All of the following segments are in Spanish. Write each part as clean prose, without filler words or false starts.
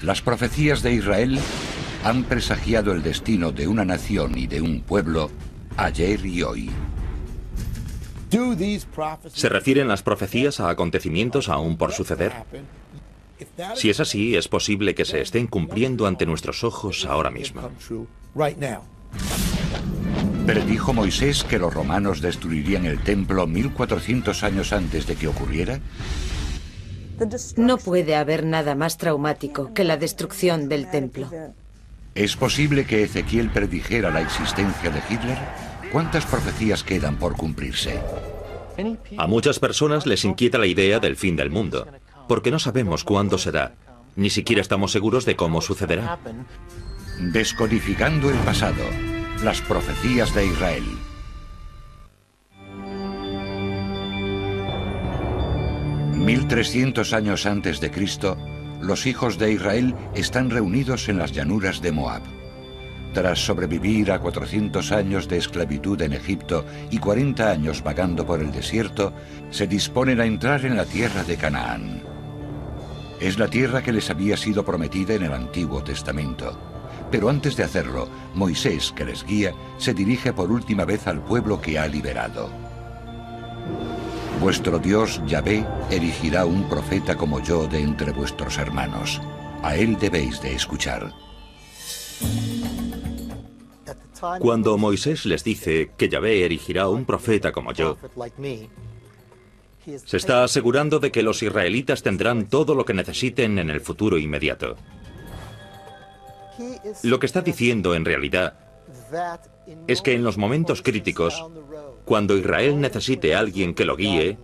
Las profecías de Israel han presagiado el destino de una nación y de un pueblo ayer y hoy. ¿Se refieren las profecías a acontecimientos aún por suceder? Si es así, es posible que se estén cumpliendo ante nuestros ojos ahora mismo. ¿Predijo Moisés que los romanos destruirían el templo 1400 años antes de que ocurriera? No puede haber nada más traumático que la destrucción del templo. ¿Es posible que Ezequiel predijera la existencia de Hitler? ¿Cuántas profecías quedan por cumplirse? A muchas personas les inquieta la idea del fin del mundo, porque no sabemos cuándo será. Ni siquiera estamos seguros de cómo sucederá. Descodificando el pasado. Las profecías de Israel. «1300 años antes de Cristo, los hijos de Israel están reunidos en las llanuras de Moab. Tras sobrevivir a 400 años de esclavitud en Egipto y 40 años vagando por el desierto, se disponen a entrar en la tierra de Canaán. Es la tierra que les había sido prometida en el Antiguo Testamento. Pero antes de hacerlo, Moisés, que les guía, se dirige por última vez al pueblo que ha liberado. Vuestro Dios, Yahvé, erigirá un profeta como yo de entre vuestros hermanos. A él debéis de escuchar». Cuando Moisés les dice que Yahvé erigirá un profeta como yo, se está asegurando de que los israelitas tendrán todo lo que necesiten en el futuro inmediato. Lo que está diciendo en realidad es que en los momentos críticos, cuando Israel necesite a alguien que lo guíe,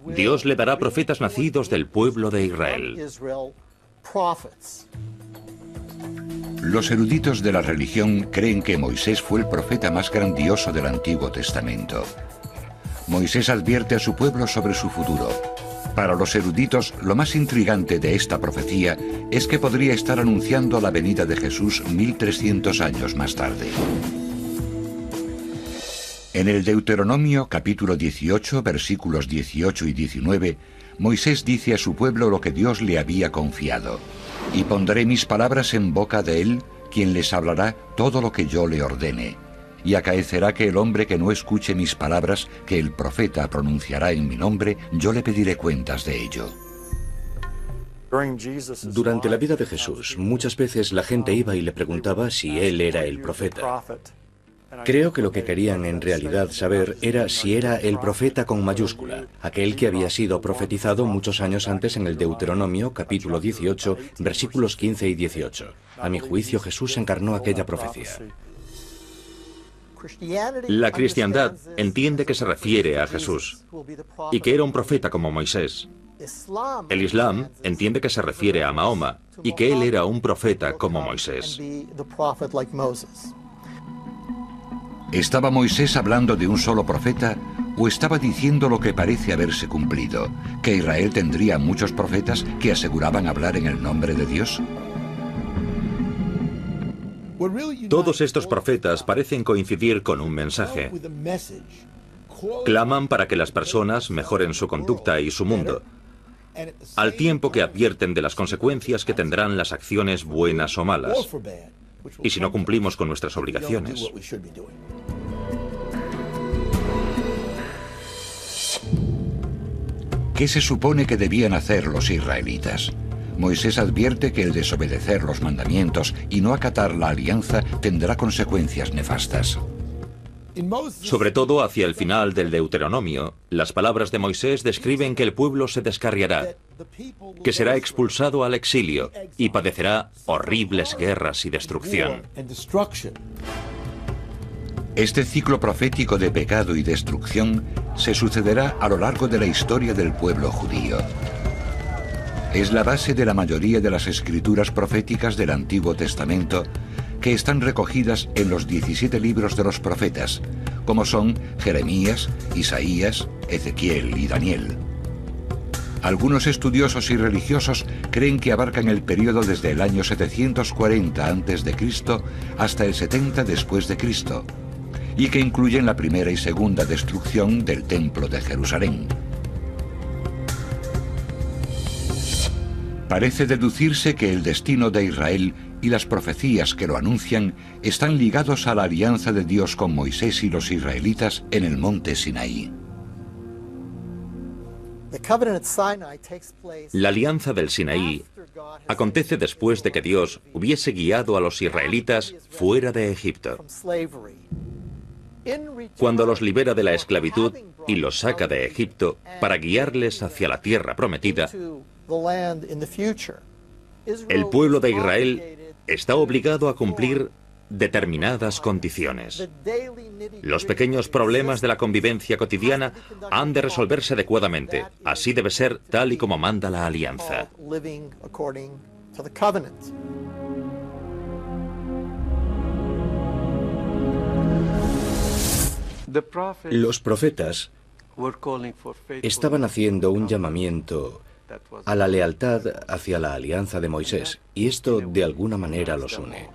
Dios le dará profetas nacidos del pueblo de Israel. Los eruditos de la religión creen que Moisés fue el profeta más grandioso del Antiguo Testamento. Moisés advierte a su pueblo sobre su futuro. Para los eruditos, lo más intrigante de esta profecía es que podría estar anunciando la venida de Jesús 1300 años más tarde. En el Deuteronomio, capítulo 18, versículos 18 y 19, Moisés dice a su pueblo lo que Dios le había confiado. «Y pondré mis palabras en boca de él, quien les hablará todo lo que yo le ordene. Y acaecerá que el hombre que no escuche mis palabras, que el profeta pronunciará en mi nombre, yo le pediré cuentas de ello». Durante la vida de Jesús, muchas veces la gente iba y le preguntaba si él era el profeta. Creo que lo que querían en realidad saber era si era el profeta con mayúscula, aquel que había sido profetizado muchos años antes en el Deuteronomio, capítulo 18, versículos 15 y 18. A mi juicio, Jesús encarnó aquella profecía. La cristiandad entiende que se refiere a Jesús y que era un profeta como Moisés. El Islam entiende que se refiere a Mahoma y que él era un profeta como Moisés. ¿Estaba Moisés hablando de un solo profeta o estaba diciendo lo que parece haberse cumplido, que Israel tendría muchos profetas que aseguraban hablar en el nombre de Dios? Todos estos profetas parecen coincidir con un mensaje. Claman para que las personas mejoren su conducta y su mundo, al tiempo que advierten de las consecuencias que tendrán las acciones buenas o malas, y si no cumplimos con nuestras obligaciones. ¿Qué se supone que debían hacer los israelitas? Moisés advierte que el desobedecer los mandamientos y no acatar la alianza tendrá consecuencias nefastas. Sobre todo hacia el final del Deuteronomio, las palabras de Moisés describen que el pueblo se descarriará, que será expulsado al exilio y padecerá horribles guerras y destrucción. Este ciclo profético de pecado y destrucción se sucederá a lo largo de la historia del pueblo judío. Es la base de la mayoría de las escrituras proféticas del Antiguo Testamento, que están recogidas en los 17 libros de los profetas, como son Jeremías, Isaías, Ezequiel y Daniel. Algunos estudiosos y religiosos creen que abarcan el periodo desde el año 740 a.C. hasta el 70 después de Cristo, y que incluyen la primera y segunda destrucción del Templo de Jerusalén. Parece deducirse que el destino de Israel y las profecías que lo anuncian están ligados a la alianza de Dios con Moisés y los israelitas en el monte Sinaí. La alianza del Sinaí acontece después de que Dios hubiese guiado a los israelitas fuera de Egipto. Cuando los libera de la esclavitud y los saca de Egipto para guiarles hacia la tierra prometida, el pueblo de Israel está obligado a cumplir determinadas condiciones. Los pequeños problemas de la convivencia cotidiana han de resolverse adecuadamente. Así debe ser tal y como manda la alianza. Los profetas estaban haciendo un llamamiento a la lealtad hacia la alianza de Moisés, y esto de alguna manera los une.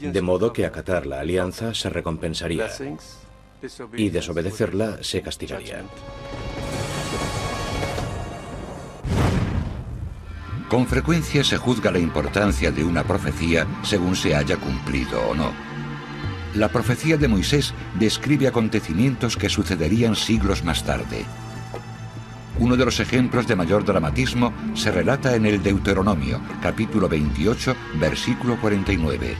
De modo que acatar la alianza se recompensaría y desobedecerla se castigaría. Con frecuencia se juzga la importancia de una profecía según se haya cumplido o no. La profecía de Moisés describe acontecimientos que sucederían siglos más tarde. Uno de los ejemplos de mayor dramatismo se relata en el Deuteronomio, capítulo 28, versículo 49.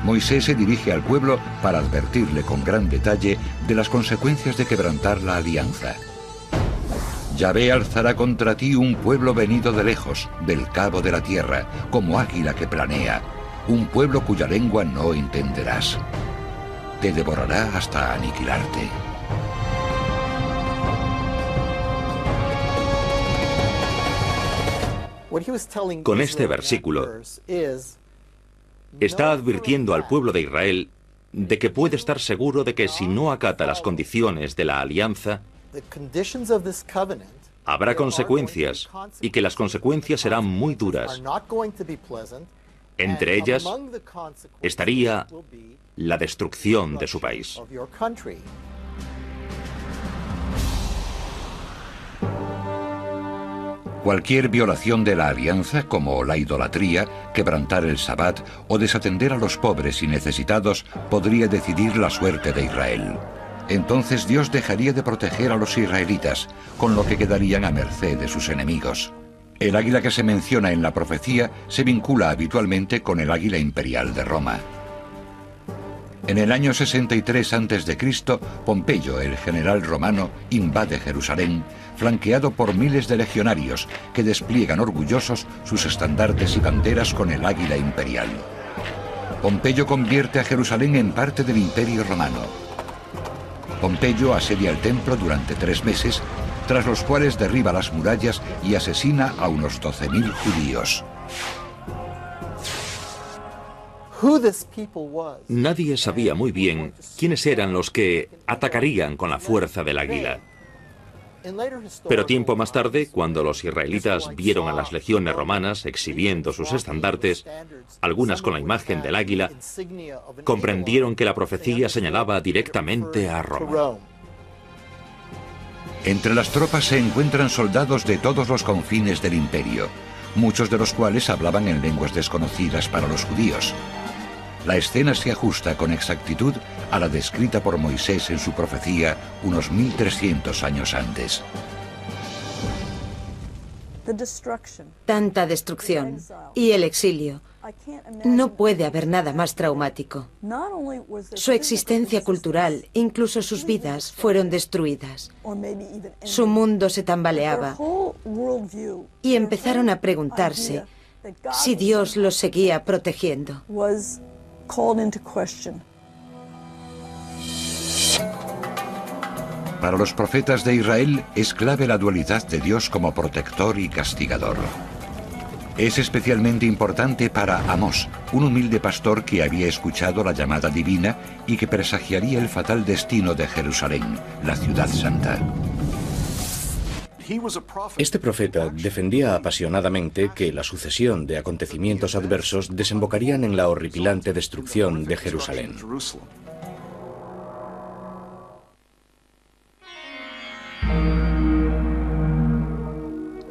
Moisés se dirige al pueblo para advertirle con gran detalle de las consecuencias de quebrantar la alianza. Yahvé alzará contra ti un pueblo venido de lejos, del cabo de la tierra, como águila que planea, un pueblo cuya lengua no entenderás. Te devorará hasta aniquilarte. Con este versículo está advirtiendo al pueblo de Israel de que puede estar seguro de que si no acata las condiciones de la alianza, habrá consecuencias y que las consecuencias serán muy duras. Entre ellas estaría la destrucción de su país. Cualquier violación de la alianza, como la idolatría, quebrantar el sabbat o desatender a los pobres y necesitados, podría decidir la suerte de Israel. Entonces Dios dejaría de proteger a los israelitas, con lo que quedarían a merced de sus enemigos. El águila que se menciona en la profecía se vincula habitualmente con el águila imperial de Roma. En el año 63 a.C., Pompeyo, el general romano, invade Jerusalén, flanqueado por miles de legionarios que despliegan orgullosos sus estandartes y banderas con el águila imperial. Pompeyo convierte a Jerusalén en parte del Imperio Romano. Pompeyo asedia el templo durante 3 meses, tras los cuales derriba las murallas y asesina a unos 12.000 judíos. Nadie sabía muy bien quiénes eran los que atacarían con la fuerza del águila. Pero tiempo más tarde, cuando los israelitas vieron a las legiones romanas exhibiendo sus estandartes, algunas con la imagen del águila, comprendieron que la profecía señalaba directamente a Roma. Entre las tropas se encuentran soldados de todos los confines del imperio, muchos de los cuales hablaban en lenguas desconocidas para los judíos. La escena se ajusta con exactitud a la descrita por Moisés en su profecía unos 1300 años antes. Tanta destrucción y el exilio. No puede haber nada más traumático. Su existencia cultural, incluso sus vidas, fueron destruidas. Su mundo se tambaleaba y empezaron a preguntarse si Dios los seguía protegiendo. Para los profetas de Israel es clave la dualidad de Dios como protector y castigador. Es especialmente importante para Amós, un humilde pastor que había escuchado la llamada divina y que presagiaría el fatal destino de Jerusalén, la ciudad santa. Este profeta defendía apasionadamente que la sucesión de acontecimientos adversos desembocarían en la horripilante destrucción de Jerusalén.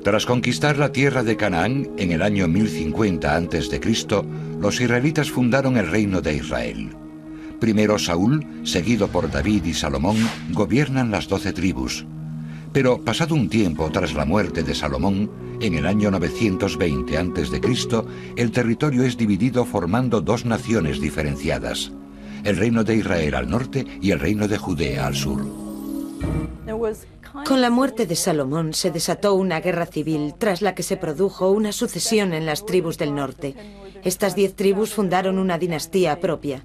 Tras conquistar la tierra de Canaán en el año 1050 a.C., los israelitas fundaron el reino de Israel. Primero Saúl, seguido por David y Salomón, gobiernan las 12 tribus. Pero pasado un tiempo tras la muerte de Salomón, en el año 920 a.C., el territorio es dividido formando dos naciones diferenciadas: el reino de Israel al norte y el reino de Judea al sur. Con la muerte de Salomón se desató una guerra civil, tras la que se produjo una sucesión en las tribus del norte. Estas 10 tribus fundaron una dinastía propia.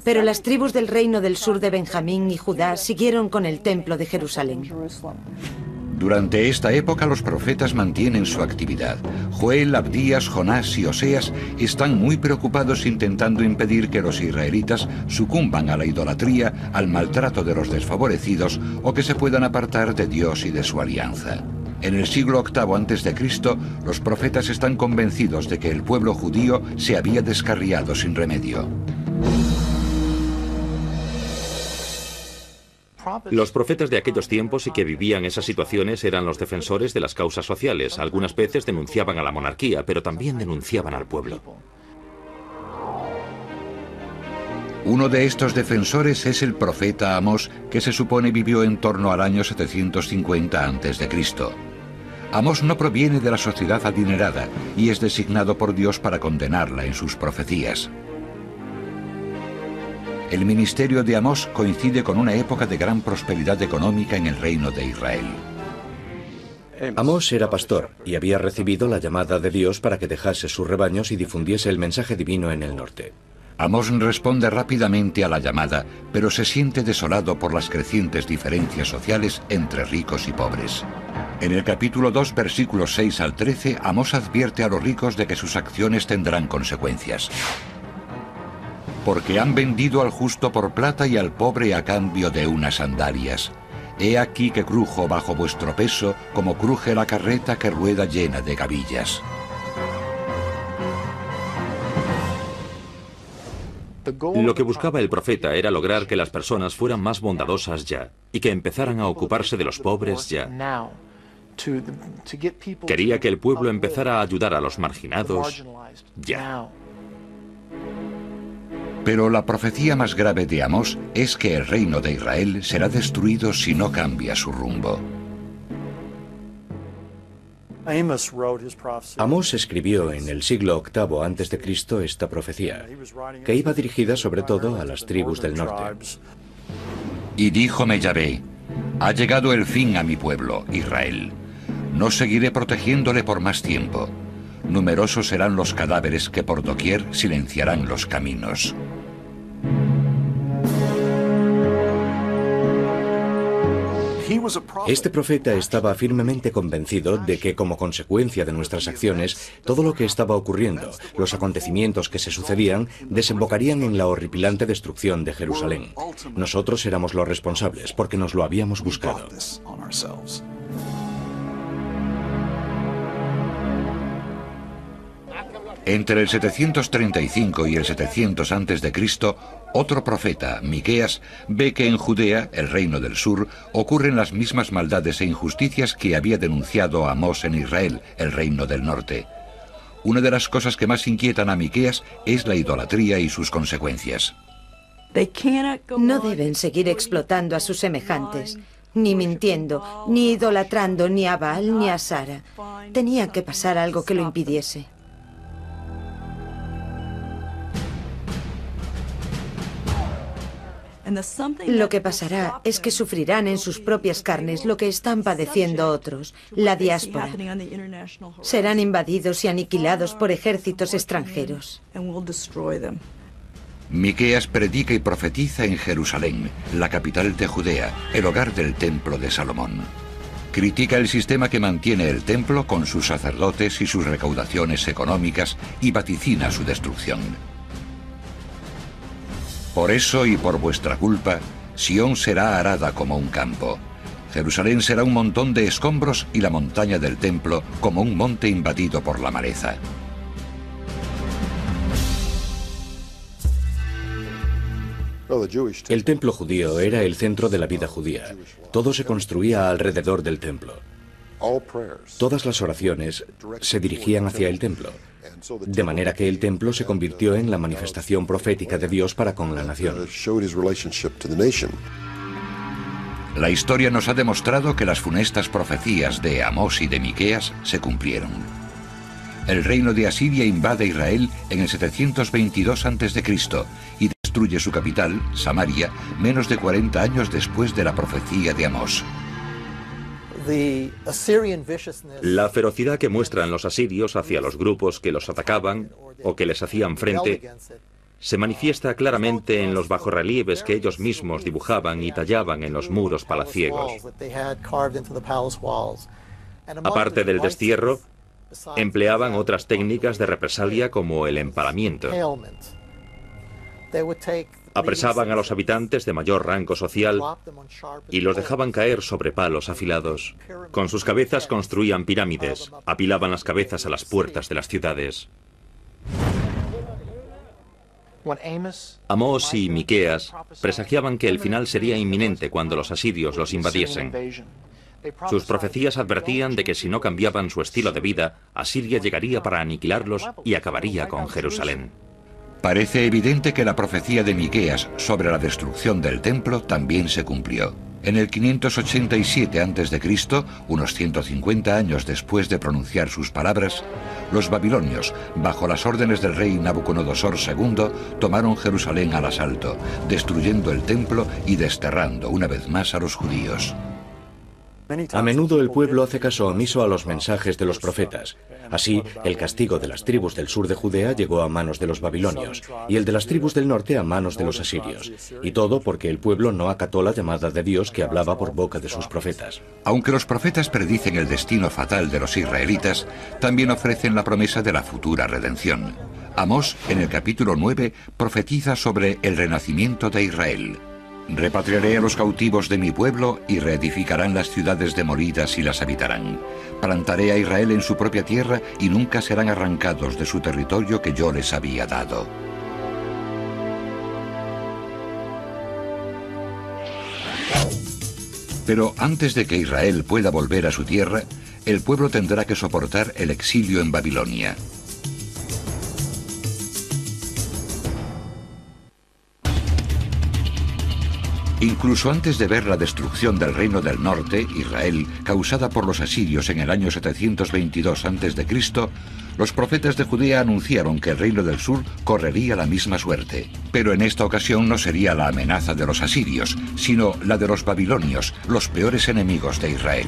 Pero las tribus del reino del sur de Benjamín y Judá siguieron con el templo de Jerusalén. Durante esta época los profetas mantienen su actividad. Joel, Abdías, Jonás y Oseas están muy preocupados intentando impedir que los israelitas sucumban a la idolatría, al maltrato de los desfavorecidos o que se puedan apartar de Dios y de su alianza. En el siglo VIII a.C., los profetas están convencidos de que el pueblo judío se había descarriado sin remedio. Los profetas de aquellos tiempos y que vivían esas situaciones eran los defensores de las causas sociales. Algunas veces denunciaban a la monarquía, pero también denunciaban al pueblo. Uno de estos defensores es el profeta Amós, que se supone vivió en torno al año 750 a.C. Amós no proviene de la sociedad adinerada y es designado por Dios para condenarla en sus profecías. El ministerio de Amós coincide con una época de gran prosperidad económica en el reino de Israel. Amós era pastor y había recibido la llamada de Dios para que dejase sus rebaños y difundiese el mensaje divino en el norte. Amós responde rápidamente a la llamada, pero se siente desolado por las crecientes diferencias sociales entre ricos y pobres. En el capítulo 2, versículos 6 al 13, Amós advierte a los ricos de que sus acciones tendrán consecuencias. Porque han vendido al justo por plata y al pobre a cambio de unas sandalias. He aquí que crujo bajo vuestro peso, como cruje la carreta que rueda llena de gavillas. Lo que buscaba el profeta era lograr que las personas fueran más bondadosas ya, y que empezaran a ocuparse de los pobres ya. Quería que el pueblo empezara a ayudar a los marginados ya. Pero la profecía más grave de Amós es que el reino de Israel será destruido si no cambia su rumbo. Amós escribió en el siglo VIII a.C. esta profecía, que iba dirigida sobre todo a las tribus del norte. Y díjome Yahvé: ha llegado el fin a mi pueblo, Israel. No seguiré protegiéndole por más tiempo. Numerosos serán los cadáveres que por doquier silenciarán los caminos. Este profeta estaba firmemente convencido de que, como consecuencia de nuestras acciones, todo lo que estaba ocurriendo, los acontecimientos que se sucedían, desembocarían en la horripilante destrucción de Jerusalén. Nosotros éramos los responsables, porque nos lo habíamos buscado. Entre el 735 y el 700 a.C., otro profeta, Miqueas, ve que en Judea, el reino del sur, ocurren las mismas maldades e injusticias que había denunciado Amós en Israel, el reino del norte. Una de las cosas que más inquietan a Miqueas es la idolatría y sus consecuencias. No deben seguir explotando a sus semejantes, ni mintiendo, ni idolatrando ni a Baal ni a Sara. Tenía que pasar algo que lo impidiese. Lo que pasará es que sufrirán en sus propias carnes lo que están padeciendo otros, la diáspora. Serán invadidos y aniquilados por ejércitos extranjeros. Miqueas predica y profetiza en Jerusalén, la capital de Judea, el hogar del templo de Salomón. Critica el sistema que mantiene el templo con sus sacerdotes y sus recaudaciones económicas y vaticina su destrucción. Por eso y por vuestra culpa, Sión será arada como un campo. Jerusalén será un montón de escombros y la montaña del templo como un monte invadido por la maleza. El templo judío era el centro de la vida judía. Todo se construía alrededor del templo. Todas las oraciones se dirigían hacia el templo, de manera que el templo se convirtió en la manifestación profética de Dios para con la nación. La historia nos ha demostrado que las funestas profecías de Amós y de Miqueas se cumplieron. El reino de Asiria invade Israel en el 722 a.C. y destruye su capital, Samaria, menos de 40 años después de la profecía de Amós. La ferocidad que muestran los asirios hacia los grupos que los atacaban o que les hacían frente se manifiesta claramente en los bajorrelieves que ellos mismos dibujaban y tallaban en los muros palaciegos. Aparte del destierro, empleaban otras técnicas de represalia como el empalamiento. Apresaban a los habitantes de mayor rango social y los dejaban caer sobre palos afilados. Con sus cabezas construían pirámides, apilaban las cabezas a las puertas de las ciudades. Amós y Miqueas presagiaban que el final sería inminente cuando los asirios los invadiesen. Sus profecías advertían de que si no cambiaban su estilo de vida, Asiria llegaría para aniquilarlos y acabaría con Jerusalén. Parece evidente que la profecía de Miqueas sobre la destrucción del templo también se cumplió. En el 587 a.C., unos 150 años después de pronunciar sus palabras, los babilonios, bajo las órdenes del rey Nabucodonosor II, tomaron Jerusalén al asalto, destruyendo el templo y desterrando una vez más a los judíos. A menudo el pueblo hace caso omiso a los mensajes de los profetas. Así, el castigo de las tribus del sur de Judea llegó a manos de los babilonios, y el de las tribus del norte a manos de los asirios. Y todo porque el pueblo no acató la llamada de Dios que hablaba por boca de sus profetas. Aunque los profetas predicen el destino fatal de los israelitas, también ofrecen la promesa de la futura redención. Amós, en el capítulo 9, profetiza sobre el renacimiento de Israel. Repatriaré a los cautivos de mi pueblo y reedificarán las ciudades demolidas y las habitarán. Plantaré a Israel en su propia tierra y nunca serán arrancados de su territorio que yo les había dado. Pero antes de que Israel pueda volver a su tierra, el pueblo tendrá que soportar el exilio en Babilonia. Incluso antes de ver la destrucción del reino del norte, Israel, causada por los asirios en el año 722 a.C., los profetas de Judea anunciaron que el reino del sur correría la misma suerte. Pero en esta ocasión no sería la amenaza de los asirios, sino la de los babilonios, los peores enemigos de Israel.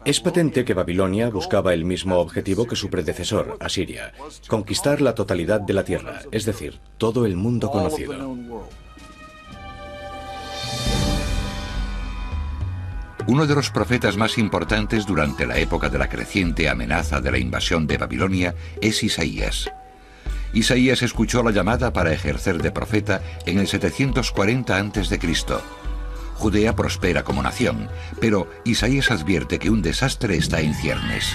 Es patente que Babilonia buscaba el mismo objetivo que su predecesor, Asiria: conquistar la totalidad de la tierra, es decir, todo el mundo conocido. Uno de los profetas más importantes durante la época de la creciente amenaza de la invasión de Babilonia es Isaías. Isaías escuchó la llamada para ejercer de profeta en el 740 a.C. Judea prospera como nación, pero Isaías advierte que un desastre está en ciernes.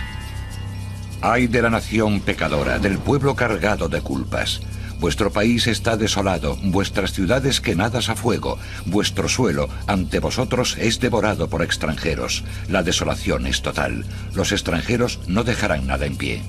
¡Ay de la nación pecadora, del pueblo cargado de culpas! Vuestro país está desolado, vuestras ciudades quemadas a fuego, vuestro suelo ante vosotros es devorado por extranjeros. La desolación es total, los extranjeros no dejarán nada en pie.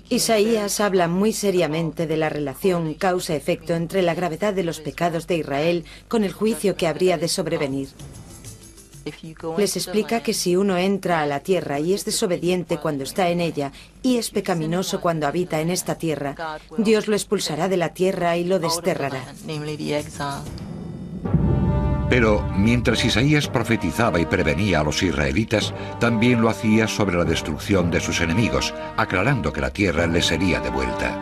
Isaías habla muy seriamente de la relación causa-efecto entre la gravedad de los pecados de Israel con el juicio que habría de sobrevenir. Les explica que si uno entra a la tierra y es desobediente cuando está en ella y es pecaminoso cuando habita en esta tierra, Dios lo expulsará de la tierra y lo desterrará. Pero mientras Isaías profetizaba y prevenía a los israelitas, también lo hacía sobre la destrucción de sus enemigos, aclarando que la tierra les sería devuelta.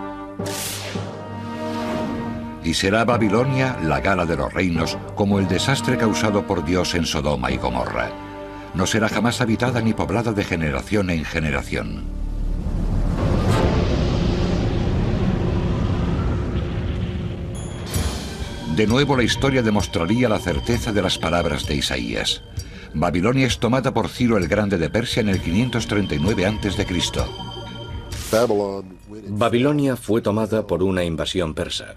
Y será Babilonia la gala de los reinos, como el desastre causado por Dios en Sodoma y Gomorra. No será jamás habitada ni poblada de generación en generación. De nuevo la historia demostraría la certeza de las palabras de Isaías. Babilonia es tomada por Ciro el Grande de Persia en el 539 a.C. Babilonia fue tomada por una invasión persa.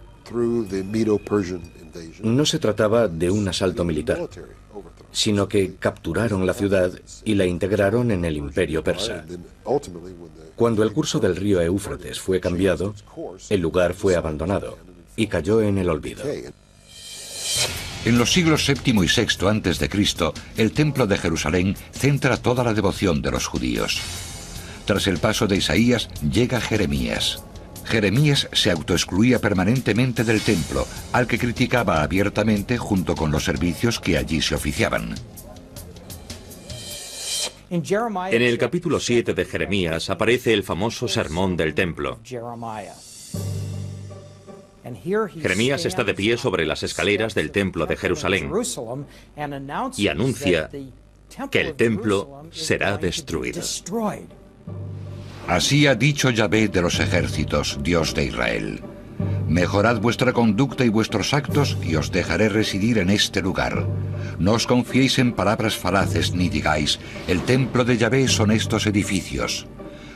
No se trataba de un asalto militar, sino que capturaron la ciudad y la integraron en el imperio persa. Cuando el curso del río Éufrates fue cambiado, el lugar fue abandonado y cayó en el olvido. En los siglos VII y VI a.C., el templo de Jerusalén centra toda la devoción de los judíos. Tras el paso de Isaías, llega Jeremías. Jeremías se autoexcluía permanentemente del templo, al que criticaba abiertamente junto con los servicios que allí se oficiaban. En el capítulo 7 de Jeremías aparece el famoso sermón del templo. Jeremías está de pie sobre las escaleras del templo de Jerusalén y anuncia que el templo será destruido. Así ha dicho Yahvé de los ejércitos, Dios de Israel. Mejorad vuestra conducta y vuestros actos y os dejaré residir en este lugar. No os confiéis en palabras falaces ni digáis, el templo de Yahvé son estos edificios.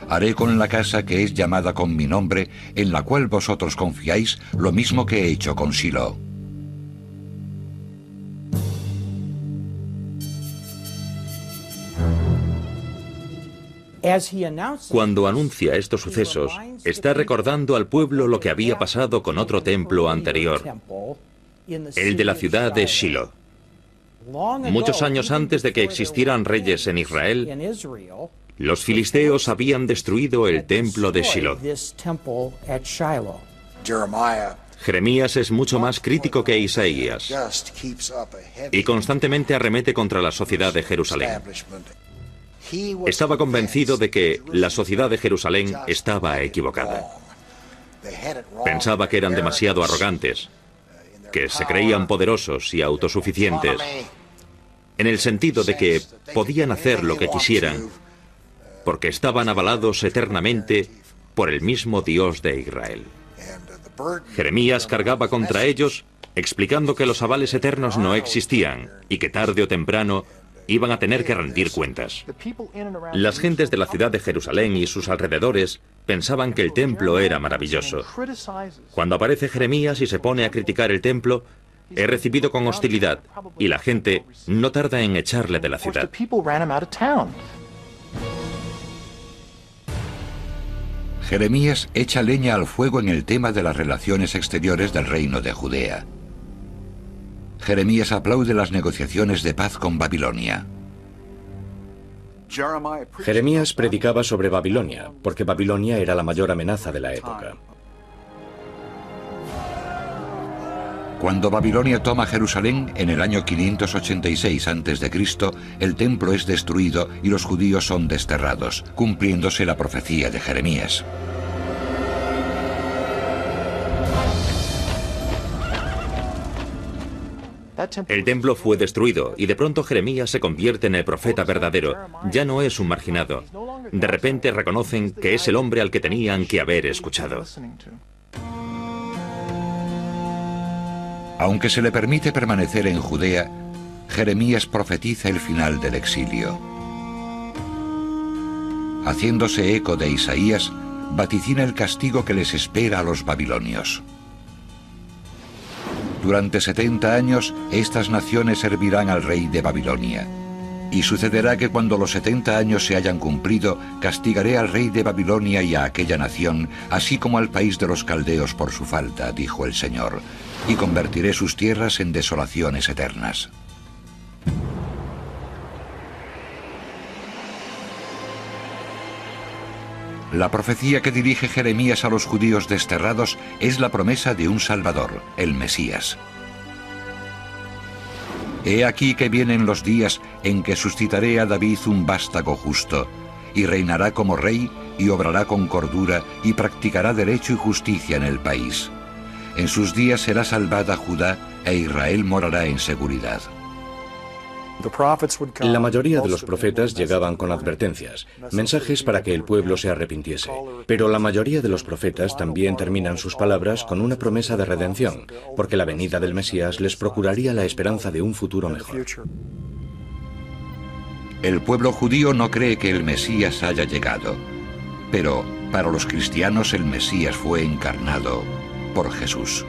Haré con la casa que es llamada con mi nombre, en la cual vosotros confiáis, lo mismo que he hecho con Silo. Cuando anuncia estos sucesos, está recordando al pueblo lo que había pasado con otro templo anterior, el de la ciudad de Shilo. Muchos años antes de que existieran reyes en Israel, los filisteos habían destruido el templo de Shilo. Jeremías es mucho más crítico que Isaías y constantemente arremete contra la sociedad de Jerusalén. Estaba convencido de que la sociedad de Jerusalén estaba equivocada. Pensaba que eran demasiado arrogantes, que se creían poderosos y autosuficientes, en el sentido de que podían hacer lo que quisieran, porque estaban avalados eternamente por el mismo Dios de Israel. Jeremías cargaba contra ellos, explicando que los avales eternos no existían y que tarde o temprano iban a tener que rendir cuentas. Las gentes de la ciudad de Jerusalén y sus alrededores pensaban que el templo era maravilloso. Cuando aparece Jeremías y se pone a criticar el templo, es recibido con hostilidad y la gente no tarda en echarle de la ciudad. Jeremías echa leña al fuego en el tema de las relaciones exteriores del reino de Judea. Jeremías aplaude las negociaciones de paz con Babilonia. Jeremías predicaba sobre Babilonia, porque Babilonia era la mayor amenaza de la época. Cuando Babilonia toma Jerusalén, en el año 586 a.C., el templo es destruido y los judíos son desterrados, cumpliéndose la profecía de Jeremías. El templo fue destruido y de pronto Jeremías se convierte en el profeta verdadero. Ya no es un marginado. De repente reconocen que es el hombre al que tenían que haber escuchado. Aunque se le permite permanecer en Judea, Jeremías profetiza el final del exilio. Haciéndose eco de Isaías, vaticina el castigo que les espera a los babilonios. Durante 70 años, estas naciones servirán al rey de Babilonia. Y sucederá que cuando los 70 años se hayan cumplido, castigaré al rey de Babilonia y a aquella nación, así como al país de los caldeos por su falta, dijo el Señor, y convertiré sus tierras en desolaciones eternas. La profecía que dirige Jeremías a los judíos desterrados es la promesa de un Salvador, el Mesías. He aquí que vienen los días en que suscitaré a David un vástago justo, y reinará como rey, y obrará con cordura, y practicará derecho y justicia en el país. En sus días será salvada Judá, e Israel morará en seguridad. La mayoría de los profetas llegaban con advertencias, mensajes para que el pueblo se arrepintiese. Pero la mayoría de los profetas también terminan sus palabras con una promesa de redención, porque la venida del Mesías les procuraría la esperanza de un futuro mejor. El pueblo judío no cree que el Mesías haya llegado, pero Para los cristianos el Mesías fue encarnado por Jesús.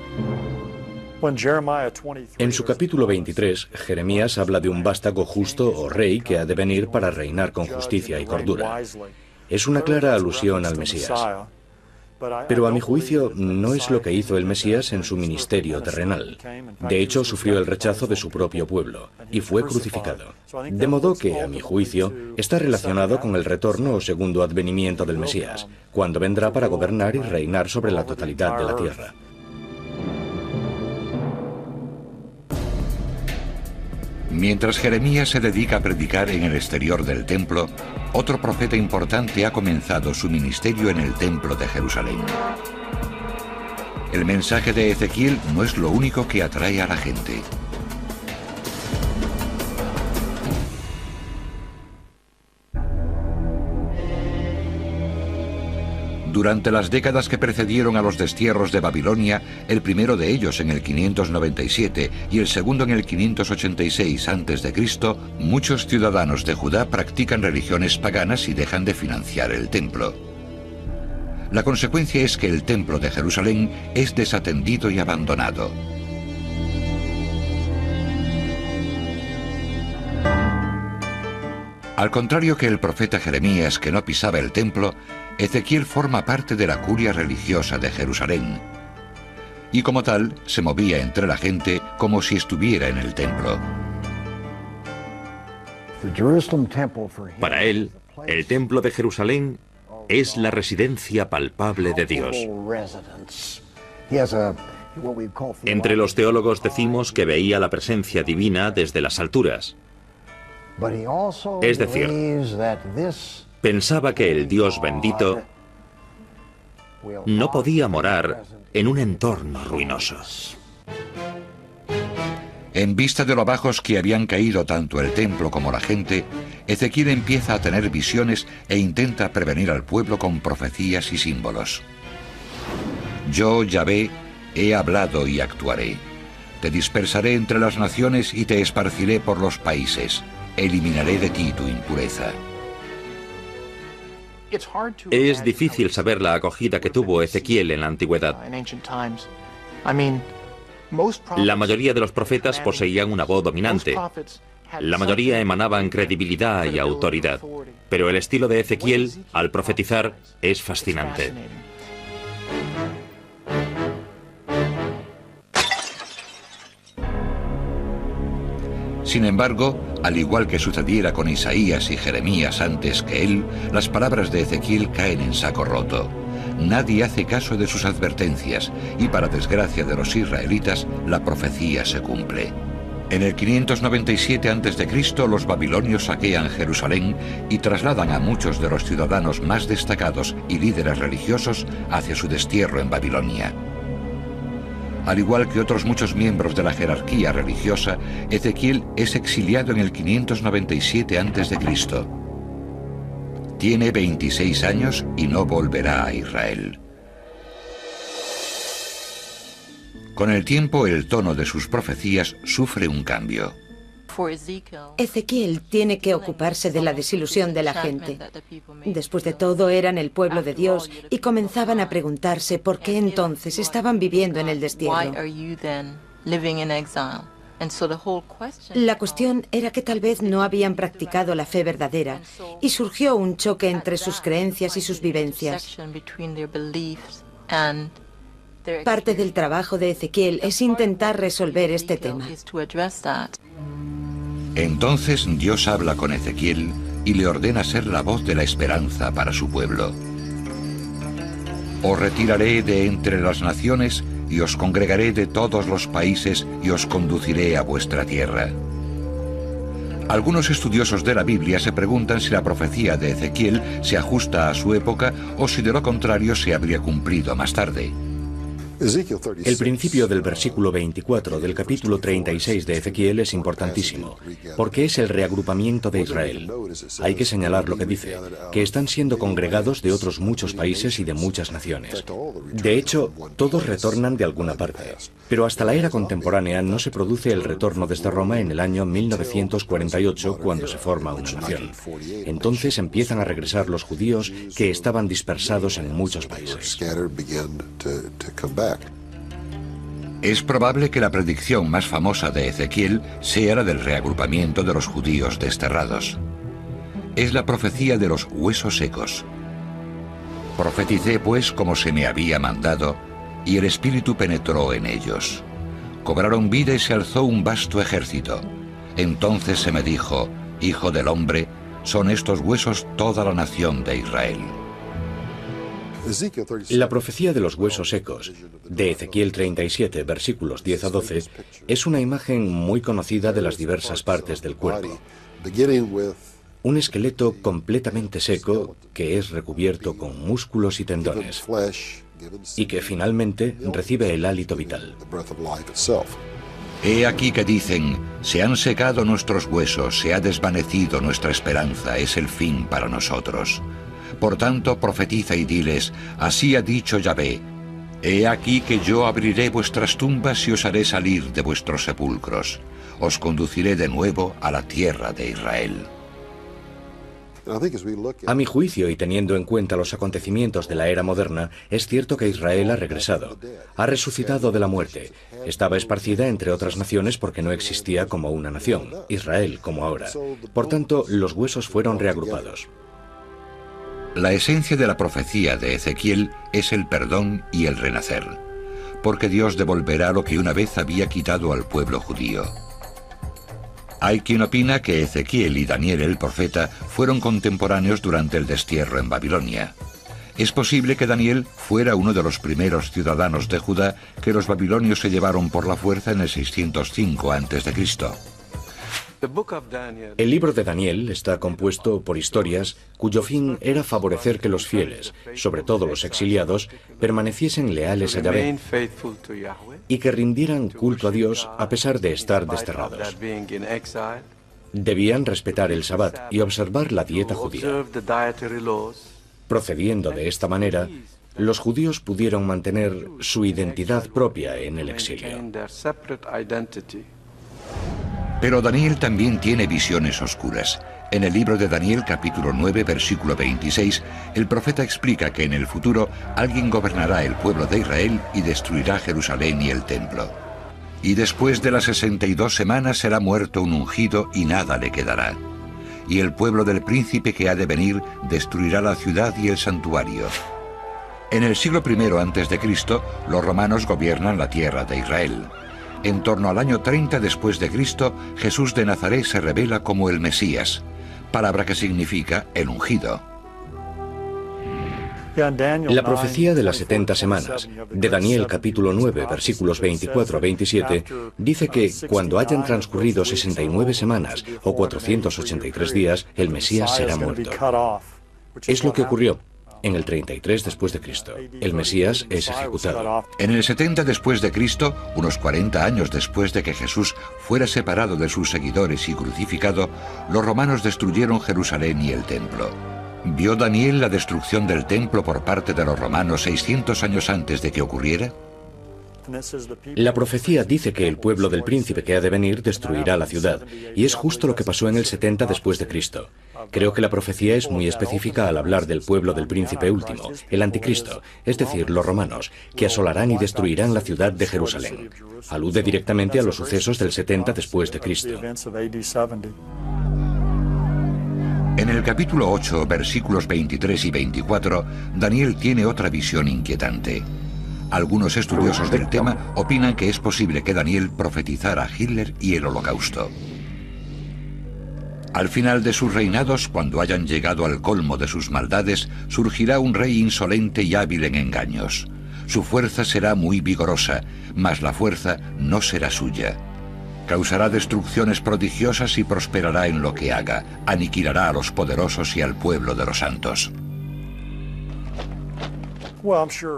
En su capítulo 23, Jeremías habla de un vástago justo o rey que ha de venir para reinar con justicia y cordura. Es una clara alusión al Mesías. Pero a mi juicio no es lo que hizo el Mesías en su ministerio terrenal. De hecho, sufrió el rechazo de su propio pueblo y fue crucificado. De modo que, a mi juicio, está relacionado con el retorno o segundo advenimiento del Mesías, cuando vendrá para gobernar y reinar sobre la totalidad de la tierra. Mientras Jeremías se dedica a predicar en el exterior del templo, otro profeta importante ha comenzado su ministerio en el templo de Jerusalén. El mensaje de Ezequiel no es lo único que atrae a la gente. Durante las décadas que precedieron a los destierros de Babilonia, el primero de ellos en el 597 y el segundo en el 586 a.C., muchos ciudadanos de Judá practican religiones paganas y dejan de financiar el templo. La consecuencia es que el templo de Jerusalén es desatendido y abandonado. Al contrario que el profeta Jeremías, que no pisaba el templo, Ezequiel forma parte de la curia religiosa de Jerusalén. Y como tal, se movía entre la gente como si estuviera en el templo. Para él, el templo de Jerusalén es la residencia palpable de Dios. Entre los teólogos decimos que veía la presencia divina desde las alturas. Es decir, pensaba que el Dios bendito no podía morar en un entorno ruinoso. En vista de lo bajos que habían caído tanto el templo como la gente, Ezequiel empieza a tener visiones e intenta prevenir al pueblo con profecías y símbolos. Yo, Yahvé, he hablado y actuaré. Te dispersaré entre las naciones y te esparciré por los países. Eliminaré de ti tu impureza. Es difícil saber la acogida que tuvo Ezequiel en la antigüedad. La mayoría de los profetas poseían una voz dominante. La mayoría emanaban credibilidad y autoridad. Pero el estilo de Ezequiel, al profetizar, es fascinante. Sin embargo, al igual que sucediera con Isaías y Jeremías antes que él, las palabras de Ezequiel caen en saco roto. Nadie hace caso de sus advertencias y, para desgracia de los israelitas, la profecía se cumple. En el 597 a.C., los babilonios saquean Jerusalén y trasladan a muchos de los ciudadanos más destacados y líderes religiosos hacia su destierro en Babilonia. Al igual que otros muchos miembros de la jerarquía religiosa, Ezequiel es exiliado en el 597 a.C. Tiene 26 años y no volverá a Israel. Con el tiempo, el tono de sus profecías sufre un cambio. Ezequiel tiene que ocuparse de la desilusión de la gente. Después de todo, eran el pueblo de Dios y comenzaban a preguntarse por qué entonces estaban viviendo en el destierro. La cuestión era que tal vez no habían practicado la fe verdadera y surgió un choque entre sus creencias y sus vivencias. Parte del trabajo de Ezequiel es intentar resolver este tema. Entonces Dios habla con Ezequiel y le ordena ser la voz de la esperanza para su pueblo. Os retiraré de entre las naciones y os congregaré de todos los países y os conduciré a vuestra tierra. Algunos estudiosos de la Biblia se preguntan si la profecía de Ezequiel se ajusta a su época o si de lo contrario se habría cumplido más tarde. El principio del versículo 24 del capítulo 36 de Ezequiel es importantísimo, porque es el reagrupamiento de Israel. Hay que señalar lo que dice, que están siendo congregados de otros muchos países y de muchas naciones. De hecho, todos retornan de alguna parte, pero hasta la era contemporánea no se produce el retorno desde Roma en el año 1948, cuando se forma una nación. Entonces empiezan a regresar los judíos que estaban dispersados en muchos países. Es probable que la predicción más famosa de Ezequiel sea la del reagrupamiento de los judíos desterrados. Es la profecía de los huesos secos. Profeticé pues como se me había mandado, y el Espíritu penetró en ellos. Cobraron vida y se alzó un vasto ejército. Entonces se me dijo, Hijo del hombre, son estos huesos toda la nación de Israel. La profecía de los huesos secos, de Ezequiel 37, versículos 10 a 12, es una imagen muy conocida de las diversas partes del cuerpo. Un esqueleto completamente seco que es recubierto con músculos y tendones, y que finalmente recibe el hálito vital. He aquí que dicen, se han secado nuestros huesos, se ha desvanecido nuestra esperanza, es el fin para nosotros. Por tanto, profetiza y diles, así ha dicho Yahvé, he aquí que yo abriré vuestras tumbas y os haré salir de vuestros sepulcros. Os conduciré de nuevo a la tierra de Israel. A mi juicio, y teniendo en cuenta los acontecimientos de la era moderna, es cierto que Israel ha regresado, ha resucitado de la muerte. Estaba esparcida entre otras naciones porque no existía como una nación, Israel como ahora. Por tanto, los huesos fueron reagrupados. La esencia de la profecía de Ezequiel es el perdón y el renacer, porque Dios devolverá lo que una vez había quitado al pueblo judío. Hay quien opina que Ezequiel y Daniel el profeta fueron contemporáneos durante el destierro en Babilonia. Es posible que Daniel fuera uno de los primeros ciudadanos de Judá que los babilonios se llevaron por la fuerza en el 605 a.C. El libro de Daniel está compuesto por historias cuyo fin era favorecer que los fieles, sobre todo los exiliados, permaneciesen leales a Yahvé y que rindieran culto a Dios a pesar de estar desterrados. Debían respetar el Sabbat y observar la dieta judía. Procediendo de esta manera, los judíos pudieron mantener su identidad propia en el exilio. Pero Daniel también tiene visiones oscuras. En el libro de Daniel, capítulo 9, versículo 26, el profeta explica que en el futuro alguien gobernará el pueblo de Israel y destruirá Jerusalén y el templo. Y después de las 62 semanas será muerto un ungido y nada le quedará. Y el pueblo del príncipe que ha de venir destruirá la ciudad y el santuario. En el siglo I a.C., los romanos gobiernan la tierra de Israel. En torno al año 30 después de Cristo, Jesús de Nazaret se revela como el Mesías, palabra que significa el ungido. La profecía de las 70 semanas, de Daniel capítulo 9, versículos 24 a 27, dice que cuando hayan transcurrido 69 semanas o 483 días, el Mesías será muerto. Es lo que ocurrió. En el 33 después de Cristo, el Mesías es ejecutado. En el 70 después de Cristo, unos 40 años después de que Jesús fuera separado de sus seguidores y crucificado, los romanos destruyeron Jerusalén y el templo. ¿Vio Daniel la destrucción del templo por parte de los romanos 600 años antes de que ocurriera? La profecía dice que el pueblo del príncipe que ha de venir destruirá la ciudad, y es justo lo que pasó en el 70 después de Cristo. Creo que la profecía es muy específica al hablar del pueblo del príncipe último, el anticristo, es decir, los romanos, que asolarán y destruirán la ciudad de Jerusalén. Alude directamente a los sucesos del 70 después de Cristo. En el capítulo 8, versículos 23 y 24, Daniel tiene otra visión inquietante. Algunos estudiosos del tema opinan que es posible que Daniel profetizara a Hitler y el Holocausto. Al final de sus reinados, cuando hayan llegado al colmo de sus maldades, surgirá un rey insolente y hábil en engaños. Su fuerza será muy vigorosa, mas la fuerza no será suya. Causará destrucciones prodigiosas y prosperará en lo que haga. Aniquilará a los poderosos y al pueblo de los santos.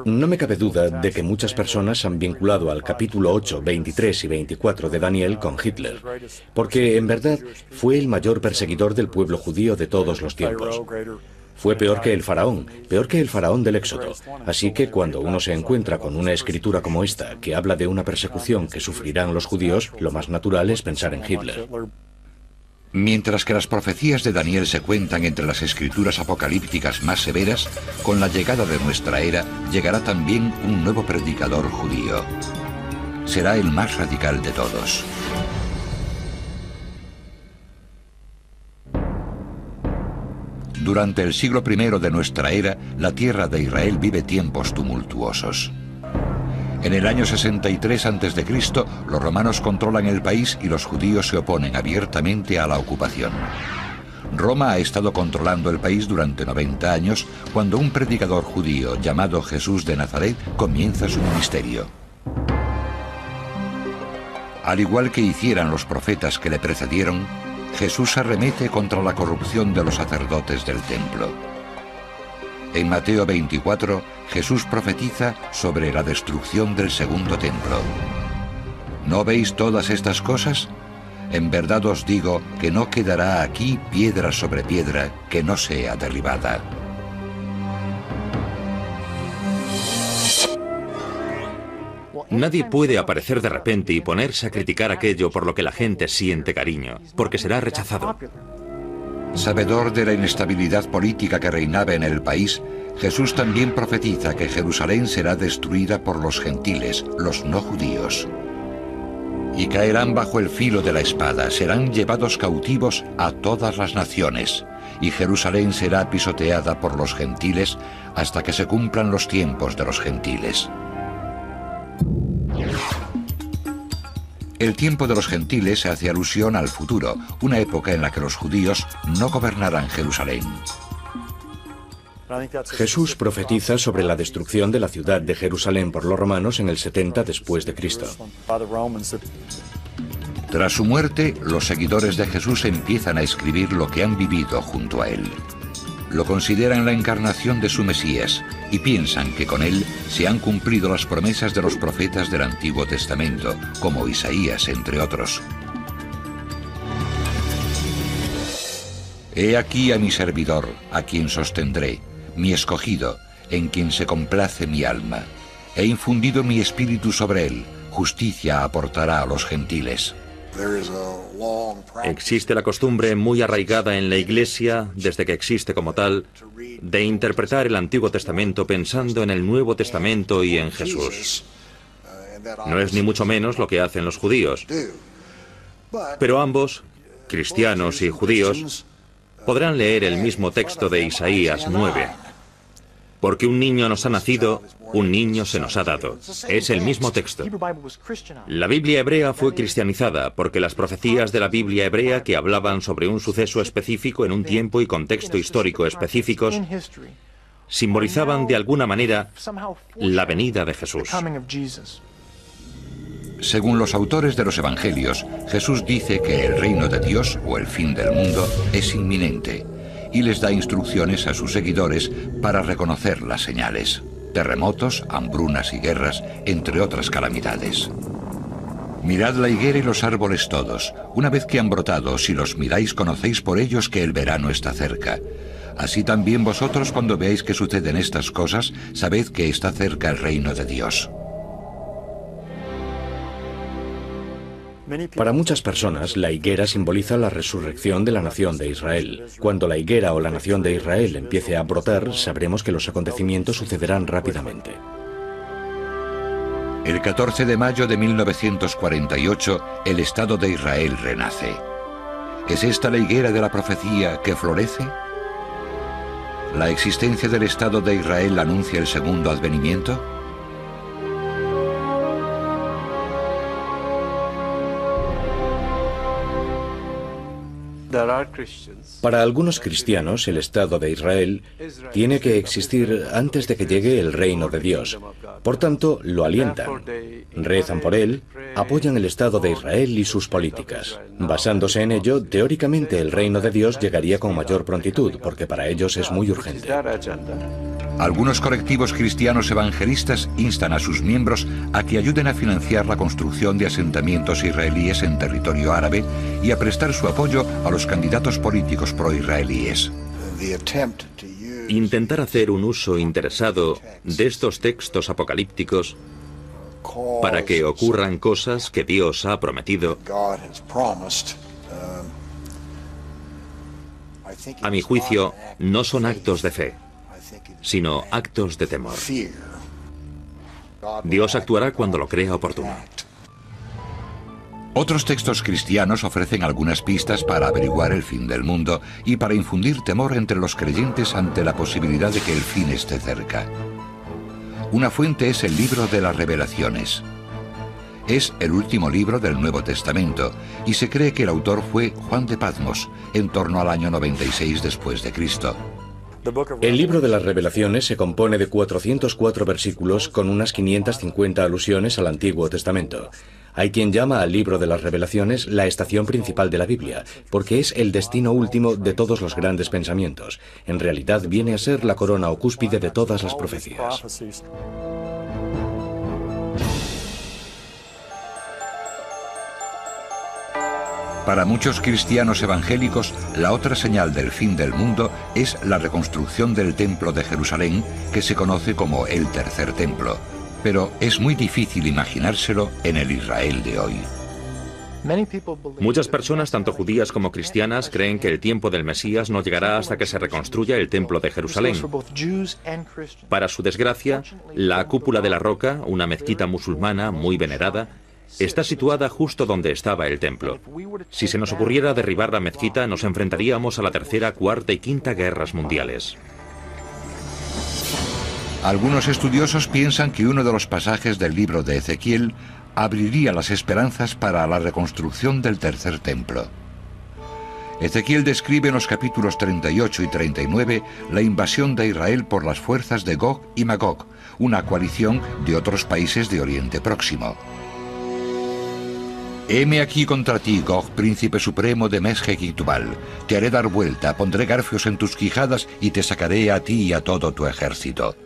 No me cabe duda de que muchas personas han vinculado al capítulo 8, 23 y 24 de Daniel con Hitler, porque en verdad fue el mayor perseguidor del pueblo judío de todos los tiempos. Fue peor que el faraón del Éxodo. Así que cuando uno se encuentra con una escritura como esta, que habla de una persecución que sufrirán los judíos, lo más natural es pensar en Hitler. Mientras que las profecías de Daniel se cuentan entre las escrituras apocalípticas más severas, con la llegada de nuestra era llegará también un nuevo predicador judío. Será el más radical de todos. Durante el siglo I de nuestra era, la tierra de Israel vive tiempos tumultuosos. En el año 63 a.C., los romanos controlan el país y los judíos se oponen abiertamente a la ocupación. Roma ha estado controlando el país durante 90 años cuando un predicador judío llamado Jesús de Nazaret comienza su ministerio. Al igual que hicieran los profetas que le precedieron, Jesús arremete contra la corrupción de los sacerdotes del templo. En Mateo 24, Jesús profetiza sobre la destrucción del segundo templo. ¿No veis todas estas cosas? En verdad os digo que no quedará aquí piedra sobre piedra que no sea derribada. Nadie puede aparecer de repente y ponerse a criticar aquello por lo que la gente siente cariño, porque será rechazado. Sabedor de la inestabilidad política que reinaba en el país, Jesús también profetiza que Jerusalén será destruida por los gentiles, los no judíos. Y caerán bajo el filo de la espada, serán llevados cautivos a todas las naciones, y Jerusalén será pisoteada por los gentiles hasta que se cumplan los tiempos de los gentiles. El tiempo de los gentiles hace alusión al futuro, una época en la que los judíos no gobernarán Jerusalén. Jesús profetiza sobre la destrucción de la ciudad de Jerusalén por los romanos en el 70 después de Cristo. Tras su muerte, los seguidores de Jesús empiezan a escribir lo que han vivido junto a él. Lo consideran la encarnación de su Mesías y piensan que con él se han cumplido las promesas de los profetas del Antiguo Testamento, como Isaías, entre otros. He aquí a mi servidor, a quien sostendré, mi escogido, en quien se complace mi alma. He infundido mi espíritu sobre él, justicia aportará a los gentiles. Existe la costumbre muy arraigada en la Iglesia, desde que existe como tal, de interpretar el Antiguo Testamento pensando en el Nuevo Testamento y en Jesús. No es ni mucho menos lo que hacen los judíos. Pero ambos, cristianos y judíos, podrán leer el mismo texto de Isaías 9. Porque un niño nos ha nacido, un niño se nos ha dado. Es el mismo texto. La Biblia hebrea fue cristianizada porque las profecías de la Biblia hebrea que hablaban sobre un suceso específico en un tiempo y contexto histórico específicos simbolizaban de alguna manera la venida de Jesús. Según los autores de los Evangelios, Jesús dice que el reino de Dios, o el fin del mundo, es inminente, y les da instrucciones a sus seguidores para reconocer las señales: terremotos, hambrunas y guerras, entre otras calamidades. Mirad la higuera y los árboles todos. Una vez que han brotado, si los miráis, conocéis por ellos que el verano está cerca. Así también vosotros, cuando veáis que suceden estas cosas, sabed que está cerca el reino de Dios. Para muchas personas, la higuera simboliza la resurrección de la nación de Israel. Cuando la higuera o la nación de Israel empiece a brotar, sabremos que los acontecimientos sucederán rápidamente. El 14 de mayo de 1948, el Estado de Israel renace. ¿Es esta la higuera de la profecía que florece? ¿La existencia del Estado de Israel anuncia el segundo advenimiento? Para algunos cristianos, el Estado de Israel tiene que existir antes de que llegue el reino de Dios. Por tanto, lo alientan, rezan por él, apoyan el Estado de Israel y sus políticas. Basándose en ello, teóricamente el reino de Dios llegaría con mayor prontitud, porque para ellos es muy urgente. Algunos colectivos cristianos evangelistas instan a sus miembros a que ayuden a financiar la construcción de asentamientos israelíes en territorio árabe y a prestar su apoyo a los candidatos políticos pro-israelíes. Intentar hacer un uso interesado de estos textos apocalípticos para que ocurran cosas que Dios ha prometido, a mi juicio, no son actos de fe, sino actos de temor. Dios actuará cuando lo crea oportuno. Otros textos cristianos ofrecen algunas pistas para averiguar el fin del mundo y para infundir temor entre los creyentes ante la posibilidad de que el fin esté cerca. Una fuente es el libro de las Revelaciones. Es el último libro del Nuevo Testamento y se cree que el autor fue Juan de Patmos, en torno al año 96 después de Cristo. El libro de las Revelaciones se compone de 404 versículos con unas 550 alusiones al Antiguo Testamento. Hay quien llama al libro de las Revelaciones la estación principal de la Biblia, porque es el destino último de todos los grandes pensamientos. En realidad viene a ser la corona o cúspide de todas las profecías. Para muchos cristianos evangélicos, la otra señal del fin del mundo es la reconstrucción del Templo de Jerusalén, que se conoce como el Tercer Templo. Pero es muy difícil imaginárselo en el Israel de hoy. Muchas personas, tanto judías como cristianas, creen que el tiempo del Mesías no llegará hasta que se reconstruya el Templo de Jerusalén. Para su desgracia, la Cúpula de la Roca, una mezquita musulmana muy venerada, está situada justo donde estaba el templo. Si se nos ocurriera derribar la mezquita, nos enfrentaríamos a la Tercera, Cuarta y Quinta Guerras Mundiales. Algunos estudiosos piensan que uno de los pasajes del libro de Ezequiel abriría las esperanzas para la reconstrucción del Tercer Templo. Ezequiel describe en los capítulos 38 y 39 la invasión de Israel por las fuerzas de Gog y Magog, una coalición de otros países de Oriente Próximo. Heme aquí contra ti, Gog, príncipe supremo de Mesjec y Tubal. Te haré dar vuelta, pondré garfios en tus quijadas y te sacaré a ti y a todo tu ejército.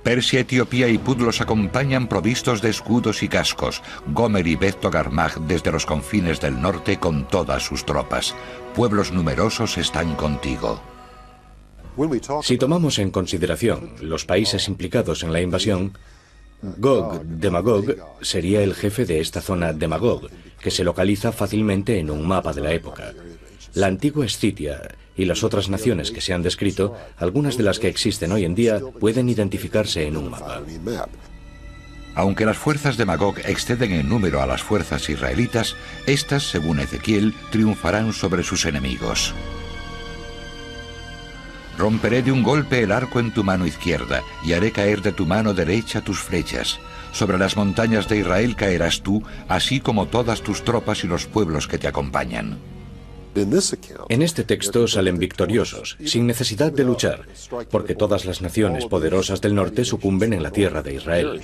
Persia, Etiopía y Pud los acompañan provistos de escudos y cascos. Gomer y Bet Togarmag desde los confines del norte con todas sus tropas. Pueblos numerosos están contigo. Si tomamos en consideración los países implicados en la invasión, Gog de Magog sería el jefe de esta zona de Magog, que se localiza fácilmente en un mapa de la época. La antigua Escitia y las otras naciones que se han descrito, algunas de las que existen hoy en día, pueden identificarse en un mapa. Aunque las fuerzas de Magog exceden en número a las fuerzas israelitas, estas, según Ezequiel, triunfarán sobre sus enemigos. Romperé de un golpe el arco en tu mano izquierda y haré caer de tu mano derecha tus flechas. Sobre las montañas de Israel caerás tú, así como todas tus tropas y los pueblos que te acompañan. En este texto salen victoriosos, sin necesidad de luchar, porque todas las naciones poderosas del norte sucumben en la tierra de Israel.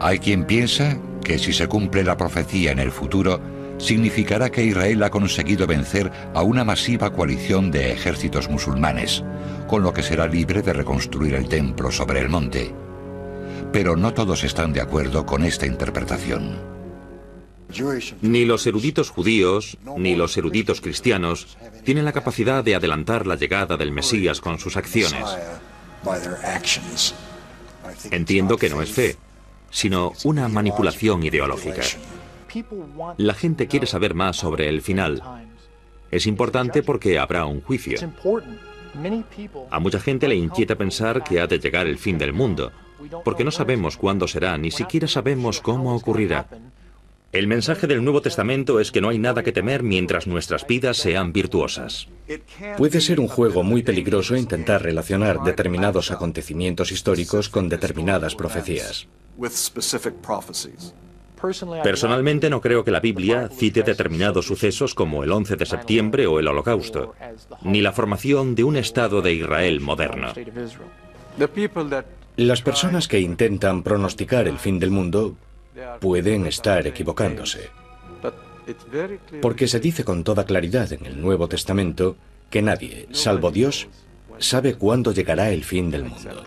Hay quien piensa que si se cumple la profecía en el futuro, significará que Israel ha conseguido vencer a una masiva coalición de ejércitos musulmanes, con lo que será libre de reconstruir el templo sobre el monte. Pero no todos están de acuerdo con esta interpretación. Ni los eruditos judíos, ni los eruditos cristianos tienen la capacidad de adelantar la llegada del Mesías con sus acciones. Entiendo que no es fe, sino una manipulación ideológica. La gente quiere saber más sobre el final. Es importante porque habrá un juicio. A mucha gente le inquieta pensar que ha de llegar el fin del mundo, porque no sabemos cuándo será, ni siquiera sabemos cómo ocurrirá. El mensaje del Nuevo Testamento es que no hay nada que temer mientras nuestras vidas sean virtuosas. Puede ser un juego muy peligroso intentar relacionar determinados acontecimientos históricos con determinadas profecías. Personalmente no creo que la Biblia cite determinados sucesos como el 11 de septiembre o el Holocausto, ni la formación de un Estado de Israel moderno. Las personas que intentan pronosticar el fin del mundo pueden estar equivocándose, porque se dice con toda claridad en el Nuevo Testamento que nadie, salvo Dios, sabe cuándo llegará el fin del mundo.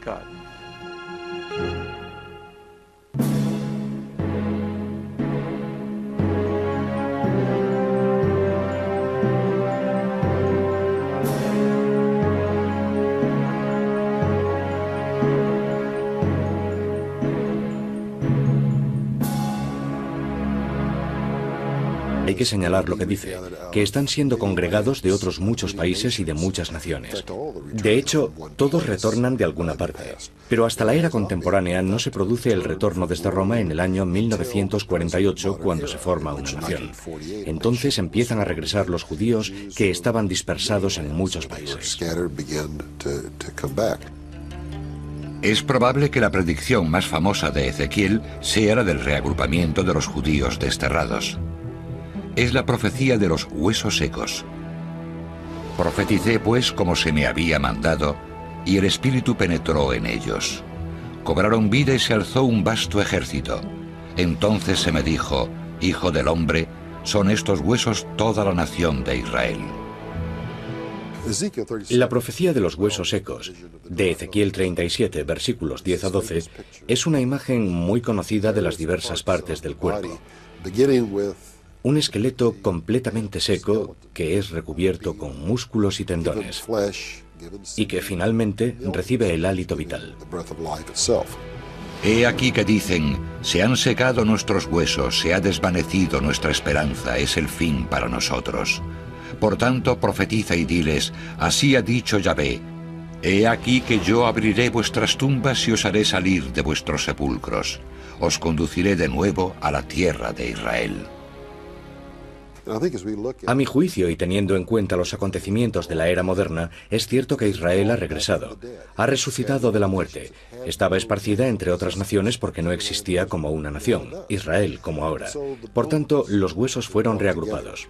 Hay que señalar lo que dice, que están siendo congregados de otros muchos países y de muchas naciones. De hecho, todos retornan de alguna parte. Pero hasta la era contemporánea no se produce el retorno desde Roma en el año 1948, cuando se forma una nación. Entonces empiezan a regresar los judíos que estaban dispersados en muchos países. Es probable que la predicción más famosa de Ezequiel sea la del reagrupamiento de los judíos desterrados. Es la profecía de los huesos secos. Profeticé pues como se me había mandado, y el Espíritu penetró en ellos. Cobraron vida y se alzó un vasto ejército. Entonces se me dijo, Hijo del hombre, son estos huesos toda la nación de Israel. La profecía de los huesos secos, de Ezequiel 37, versículos 10 a 12, es una imagen muy conocida de las diversas partes del cuerpo. Un esqueleto completamente seco que es recubierto con músculos y tendones y que finalmente recibe el hálito vital. He aquí que dicen, se han secado nuestros huesos, se ha desvanecido nuestra esperanza, es el fin para nosotros. Por tanto, profetiza y diles, así ha dicho Yahvé, he aquí que yo abriré vuestras tumbas y os haré salir de vuestros sepulcros. Os conduciré de nuevo a la tierra de Israel. A mi juicio, y teniendo en cuenta los acontecimientos de la era moderna, es cierto que Israel ha regresado, ha resucitado de la muerte. Estaba esparcida entre otras naciones porque no existía como una nación, Israel como ahora. Por tanto, los huesos fueron reagrupados.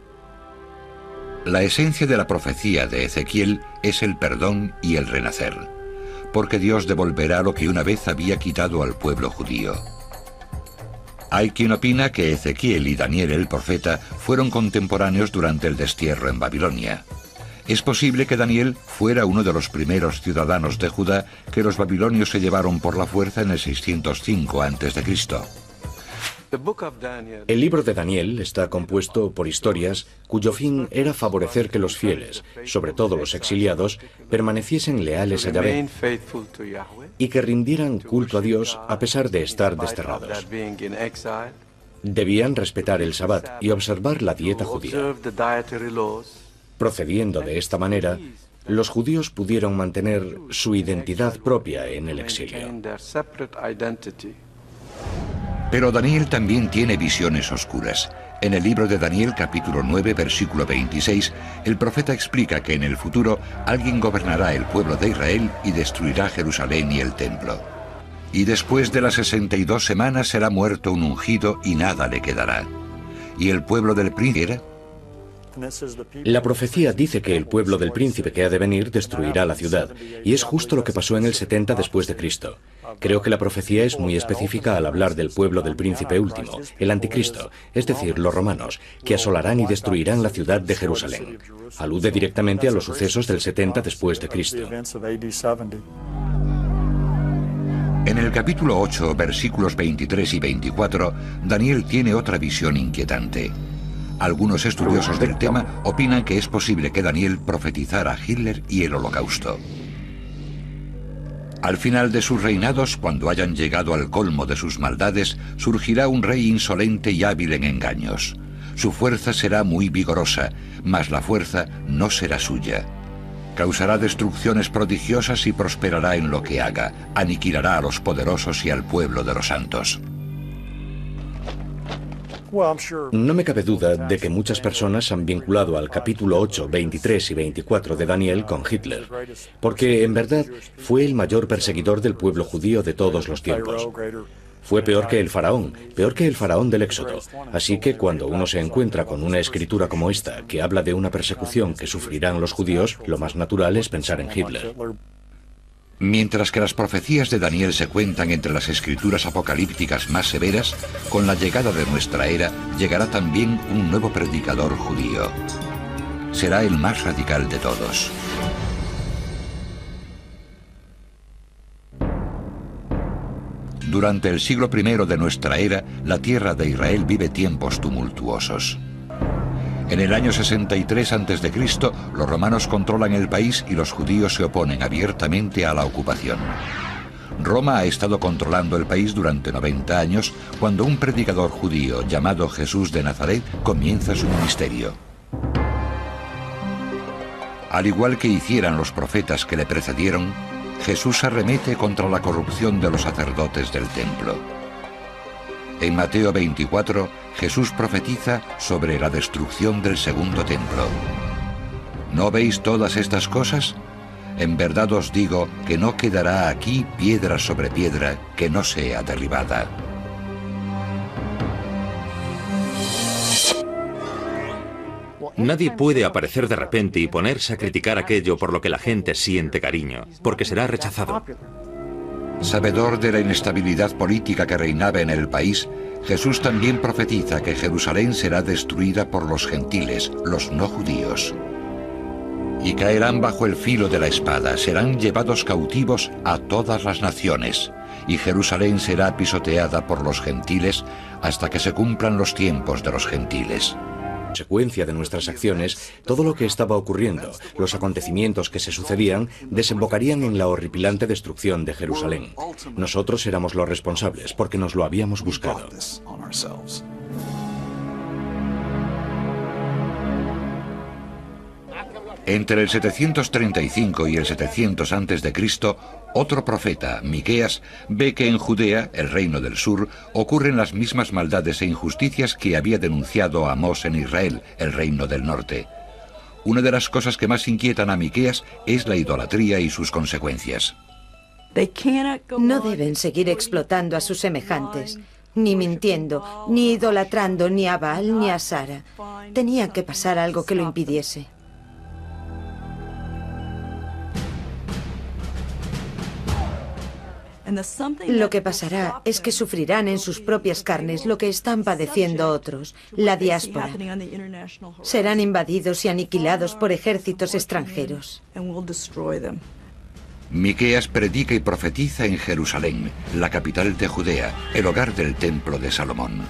La esencia de la profecía de Ezequiel es el perdón y el renacer, porque Dios devolverá lo que una vez había quitado al pueblo judío. Hay quien opina que Ezequiel y Daniel el profeta fueron contemporáneos durante el destierro en Babilonia. Es posible que Daniel fuera uno de los primeros ciudadanos de Judá que los babilonios se llevaron por la fuerza en el 605 a.C. El libro de Daniel está compuesto por historias cuyo fin era favorecer que los fieles, sobre todo los exiliados, permaneciesen leales a Yahvé y que rindieran culto a Dios a pesar de estar desterrados. Debían respetar el Sabbat y observar la dieta judía. Procediendo de esta manera, los judíos pudieron mantener su identidad propia en el exilio. Pero Daniel también tiene visiones oscuras. En el libro de Daniel, capítulo 9, versículo 26, el profeta explica que en el futuro alguien gobernará el pueblo de Israel y destruirá Jerusalén y el templo. Y después de las 62 semanas será muerto un ungido y nada le quedará. ¿Y el pueblo del príncipe? La profecía dice que el pueblo del príncipe que ha de venir destruirá la ciudad, y es justo lo que pasó en el 70 después de Cristo. Creo que la profecía es muy específica al hablar del pueblo del príncipe último, el anticristo, es decir, los romanos, que asolarán y destruirán la ciudad de Jerusalén. Alude directamente a los sucesos del 70 después de Cristo. En el capítulo 8, versículos 23 y 24, Daniel tiene otra visión inquietante. Algunos estudiosos del tema opinan que es posible que Daniel profetizara a Hitler y el Holocausto. Al final de sus reinados, cuando hayan llegado al colmo de sus maldades, surgirá un rey insolente y hábil en engaños. Su fuerza será muy vigorosa, mas la fuerza no será suya. Causará destrucciones prodigiosas y prosperará en lo que haga. Aniquilará a los poderosos y al pueblo de los santos. No me cabe duda de que muchas personas han vinculado al capítulo 8, 23 y 24 de Daniel con Hitler, porque en verdad fue el mayor perseguidor del pueblo judío de todos los tiempos. Fue peor que el faraón del Éxodo. Así que cuando uno se encuentra con una escritura como esta, que habla de una persecución que sufrirán los judíos, lo más natural es pensar en Hitler. Mientras que las profecías de Daniel se cuentan entre las escrituras apocalípticas más severas, con la llegada de nuestra era llegará también un nuevo predicador judío. será el más radical de todos. Durante el siglo I de nuestra era, la tierra de Israel vive tiempos tumultuosos. En el año 63 a.C., los romanos controlan el país y los judíos se oponen abiertamente a la ocupación. Roma ha estado controlando el país durante 90 años cuando un predicador judío llamado Jesús de Nazaret comienza su ministerio. Al igual que hicieran los profetas que le precedieron, Jesús arremete contra la corrupción de los sacerdotes del templo. En Mateo 24, Jesús profetiza sobre la destrucción del segundo templo. ¿No veis todas estas cosas? En verdad os digo que no quedará aquí piedra sobre piedra que no sea derribada. Nadie puede aparecer de repente y ponerse a criticar aquello por lo que la gente siente cariño, porque será rechazado. Sabedor de la inestabilidad política que reinaba en el país, Jesús también profetiza que Jerusalén será destruida por los gentiles, los no judíos. Y caerán bajo el filo de la espada, serán llevados cautivos a todas las naciones, y Jerusalén será pisoteada por los gentiles hasta que se cumplan los tiempos de los gentiles. Consecuencia de nuestras acciones, todo lo que estaba ocurriendo, los acontecimientos que se sucedían, desembocarían en la horripilante destrucción de Jerusalén. Nosotros éramos los responsables porque nos lo habíamos buscado. Entre el 735 y el 700 a.C., otro profeta, Miqueas, ve que en Judea, el reino del sur, ocurren las mismas maldades e injusticias que había denunciado Amós en Israel, el reino del norte. Una de las cosas que más inquietan a Miqueas es la idolatría y sus consecuencias. No deben seguir explotando a sus semejantes, ni mintiendo, ni idolatrando ni a Baal ni a Sara. Tenía que pasar algo que lo impidiese. Lo que pasará es que sufrirán en sus propias carnes lo que están padeciendo otros, la diáspora. Serán invadidos y aniquilados por ejércitos extranjeros. Miqueas predica y profetiza en Jerusalén, la capital de Judea, el hogar del templo de Salomón.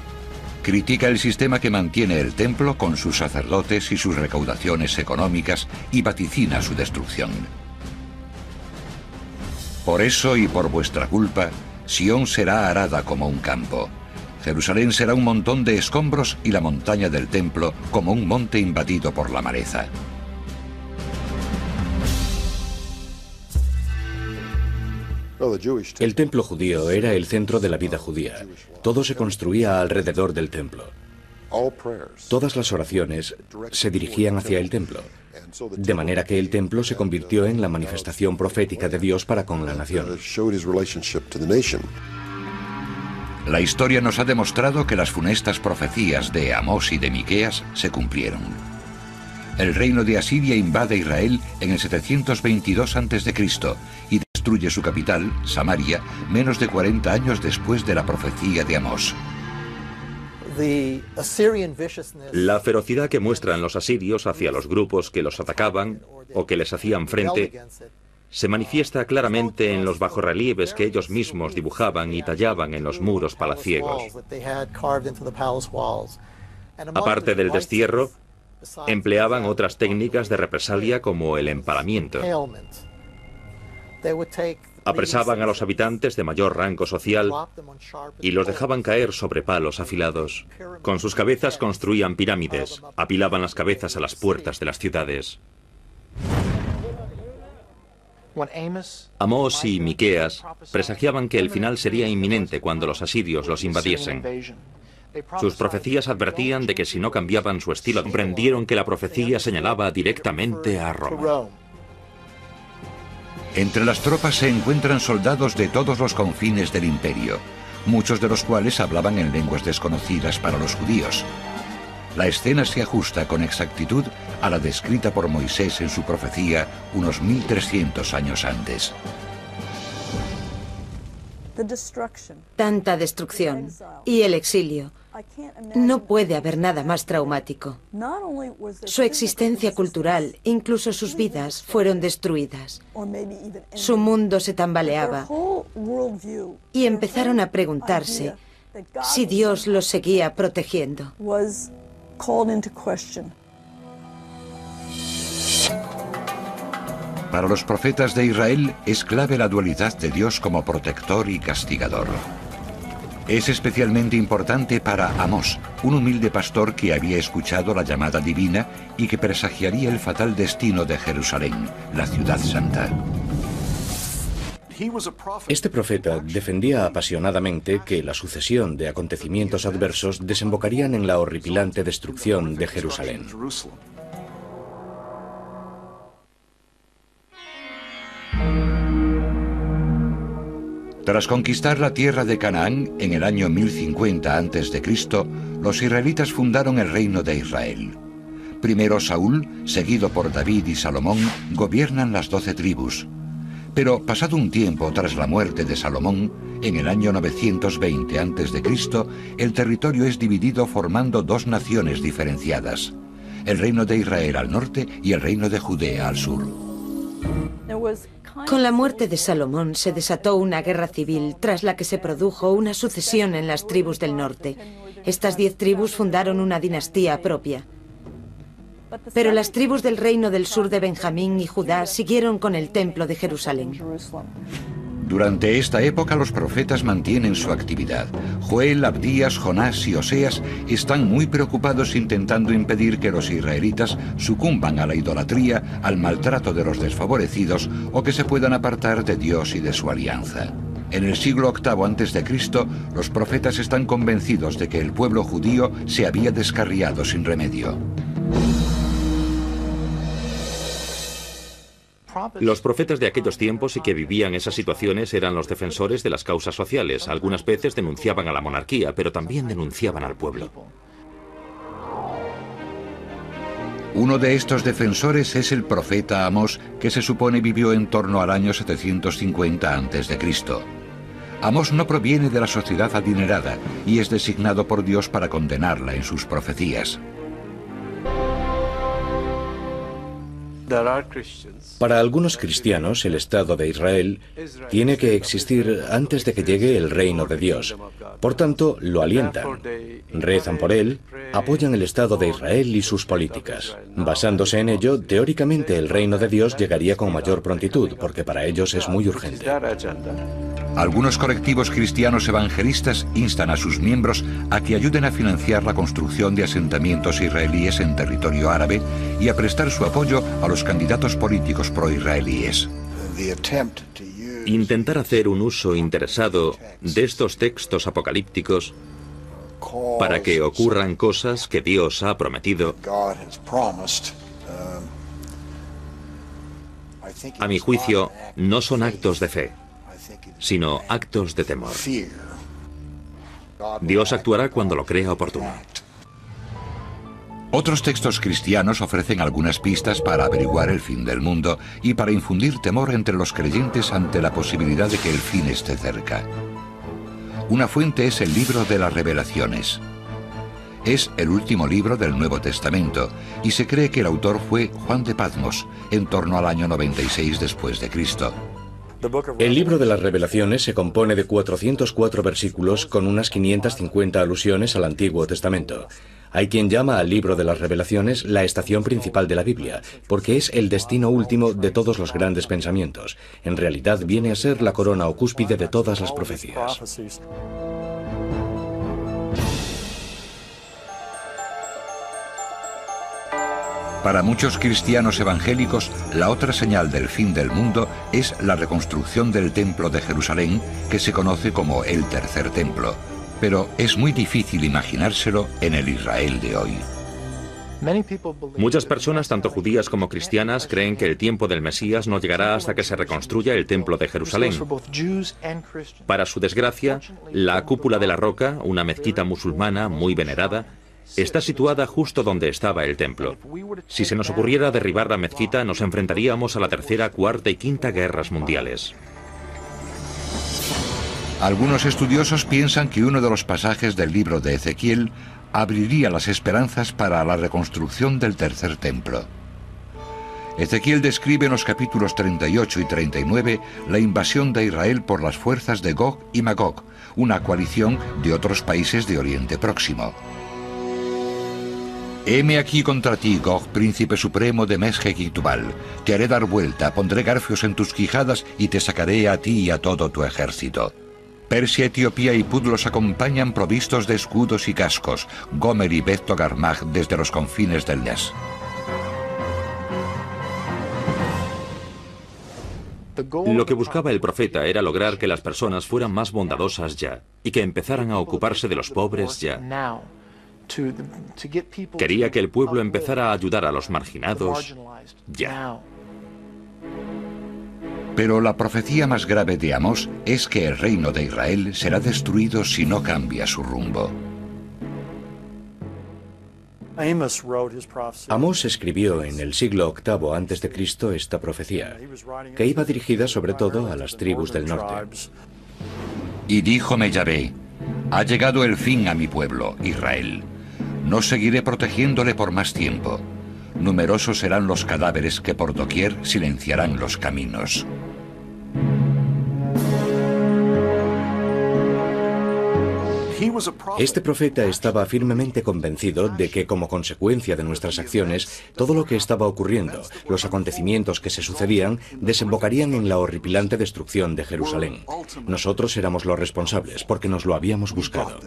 Critica el sistema que mantiene el templo con sus sacerdotes y sus recaudaciones económicas y vaticina su destrucción. Por eso y por vuestra culpa, Sión será arada como un campo. Jerusalén será un montón de escombros y la montaña del templo como un monte invadido por la maleza. El templo judío era el centro de la vida judía. Todo se construía alrededor del templo. Todas las oraciones se dirigían hacia el templo, de manera que el templo se convirtió en la manifestación profética de Dios para con la nación. La historia nos ha demostrado que las funestas profecías de Amós y de Miqueas se cumplieron. El reino de Asiria invade Israel en el 722 a.C. y destruye su capital, Samaria, menos de 40 años después de la profecía de Amós. La ferocidad que muestran los asirios hacia los grupos que los atacaban o que les hacían frente se manifiesta claramente en los bajorrelieves que ellos mismos dibujaban y tallaban en los muros palaciegos. Aparte del destierro, empleaban otras técnicas de represalia como el empalamiento. Apresaban a los habitantes de mayor rango social y los dejaban caer sobre palos afilados. Con sus cabezas construían pirámides, apilaban las cabezas a las puertas de las ciudades. Amós y Miqueas presagiaban que el final sería inminente cuando los asirios los invadiesen. Sus profecías advertían de que si no cambiaban su estilo, comprendieron que la profecía señalaba directamente a Roma. Entre las tropas se encuentran soldados de todos los confines del imperio, muchos de los cuales hablaban en lenguas desconocidas para los judíos. La escena se ajusta con exactitud a la descrita por Moisés en su profecía unos 1300 años antes. Tanta destrucción y el exilio. No puede haber nada más traumático. Su existencia cultural, incluso sus vidas, fueron destruidas. Su mundo se tambaleaba y empezaron a preguntarse si Dios los seguía protegiendo. Para los profetas de Israel es clave la dualidad de Dios como protector y castigador. Es especialmente importante para Amós, un humilde pastor que había escuchado la llamada divina y que presagiaría el fatal destino de Jerusalén, la ciudad santa. Este profeta defendía apasionadamente que la sucesión de acontecimientos adversos desembocarían en la horripilante destrucción de Jerusalén. Tras conquistar la tierra de Canaán en el año 1050 a.C., los israelitas fundaron el reino de Israel. Primero Saúl, seguido por David y Salomón, gobiernan las 12 tribus. Pero pasado un tiempo tras la muerte de Salomón, en el año 920 a.C., el territorio es dividido formando dos naciones diferenciadas: el reino de Israel al norte y el reino de Judea al sur. Con la muerte de Salomón se desató una guerra civil tras la que se produjo una sucesión en las tribus del norte. Estas 10 tribus fundaron una dinastía propia. Pero las tribus del reino del sur de Benjamín y Judá siguieron con el templo de Jerusalén. Durante esta época los profetas mantienen su actividad. Joel, Abdías, Jonás y Oseas están muy preocupados intentando impedir que los israelitas sucumban a la idolatría, al maltrato de los desfavorecidos o que se puedan apartar de Dios y de su alianza. En el siglo VIII a.C., los profetas están convencidos de que el pueblo judío se había descarriado sin remedio. Los profetas de aquellos tiempos y que vivían esas situaciones eran los defensores de las causas sociales. Algunas veces denunciaban a la monarquía, pero también denunciaban al pueblo. Uno de estos defensores es el profeta Amós, que se supone vivió en torno al año 750 a.C. Amós no proviene de la sociedad adinerada y es designado por Dios para condenarla en sus profecías. Para algunos cristianos, el Estado de Israel tiene que existir antes de que llegue el reino de Dios. Por tanto, lo alientan, rezan por él, apoyan el Estado de Israel y sus políticas. Basándose en ello, teóricamente el reino de Dios llegaría con mayor prontitud, porque para ellos es muy urgente. Algunos colectivos cristianos evangelistas instan a sus miembros a que ayuden a financiar la construcción de asentamientos israelíes en territorio árabe y a prestar su apoyo a los candidatos políticos pro-israelíes. Intentar hacer un uso interesado de estos textos apocalípticos para que ocurran cosas que Dios ha prometido, a mi juicio, no son actos de fe, sino actos de temor. Dios actuará cuando lo crea oportuno. Otros textos cristianos ofrecen algunas pistas para averiguar el fin del mundo y para infundir temor entre los creyentes ante la posibilidad de que el fin esté cerca. Una fuente es el libro de las Revelaciones. Es el último libro del Nuevo Testamento y se cree que el autor fue Juan de Patmos, en torno al año 96 después de Cristo. El libro de las Revelaciones se compone de 404 versículos con unas 550 alusiones al Antiguo Testamento. Hay quien llama al libro de las Revelaciones la estación principal de la Biblia, porque es el destino último de todos los grandes pensamientos. En realidad viene a ser la corona o cúspide de todas las profecías. Para muchos cristianos evangélicos, la otra señal del fin del mundo es la reconstrucción del Templo de Jerusalén, que se conoce como el Tercer Templo. Pero es muy difícil imaginárselo en el Israel de hoy. Muchas personas, tanto judías como cristianas, creen que el tiempo del Mesías no llegará hasta que se reconstruya el Templo de Jerusalén. Para su desgracia, la Cúpula de la Roca, una mezquita musulmana muy venerada, está situada justo donde estaba el templo. Si se nos ocurriera derribar la mezquita, nos enfrentaríamos a la tercera, cuarta y quinta guerras mundiales. Algunos estudiosos piensan que uno de los pasajes del libro de Ezequiel abriría las esperanzas para la reconstrucción del tercer templo. Ezequiel describe en los capítulos 38 y 39 la invasión de Israel por las fuerzas de Gog y Magog, una coalición de otros países de Oriente Próximo. Heme aquí contra ti, Gog, príncipe supremo de Mesjec y Tubal. Te haré dar vuelta, pondré garfios en tus quijadas y te sacaré a ti y a todo tu ejército. Persia, Etiopía y Pud los acompañan provistos de escudos y cascos, Gomer y Beth Togarmag desde los confines del Nes. Lo que buscaba el profeta era lograr que las personas fueran más bondadosas ya y que empezaran a ocuparse de los pobres ya. Quería que el pueblo empezara a ayudar a los marginados ya. Pero la profecía más grave de Amós es que el reino de Israel será destruido si no cambia su rumbo. Amós escribió en el siglo VIII a.C. esta profecía, que iba dirigida sobre todo a las tribus del norte. Y díjome Yahvé, ha llegado el fin a mi pueblo, Israel. No seguiré protegiéndole por más tiempo. Numerosos serán los cadáveres que por doquier silenciarán los caminos. Este profeta estaba firmemente convencido de que, como consecuencia de nuestras acciones, todo lo que estaba ocurriendo, los acontecimientos que se sucedían, desembocarían en la horripilante destrucción de Jerusalén. Nosotros éramos los responsables, porque nos lo habíamos buscado.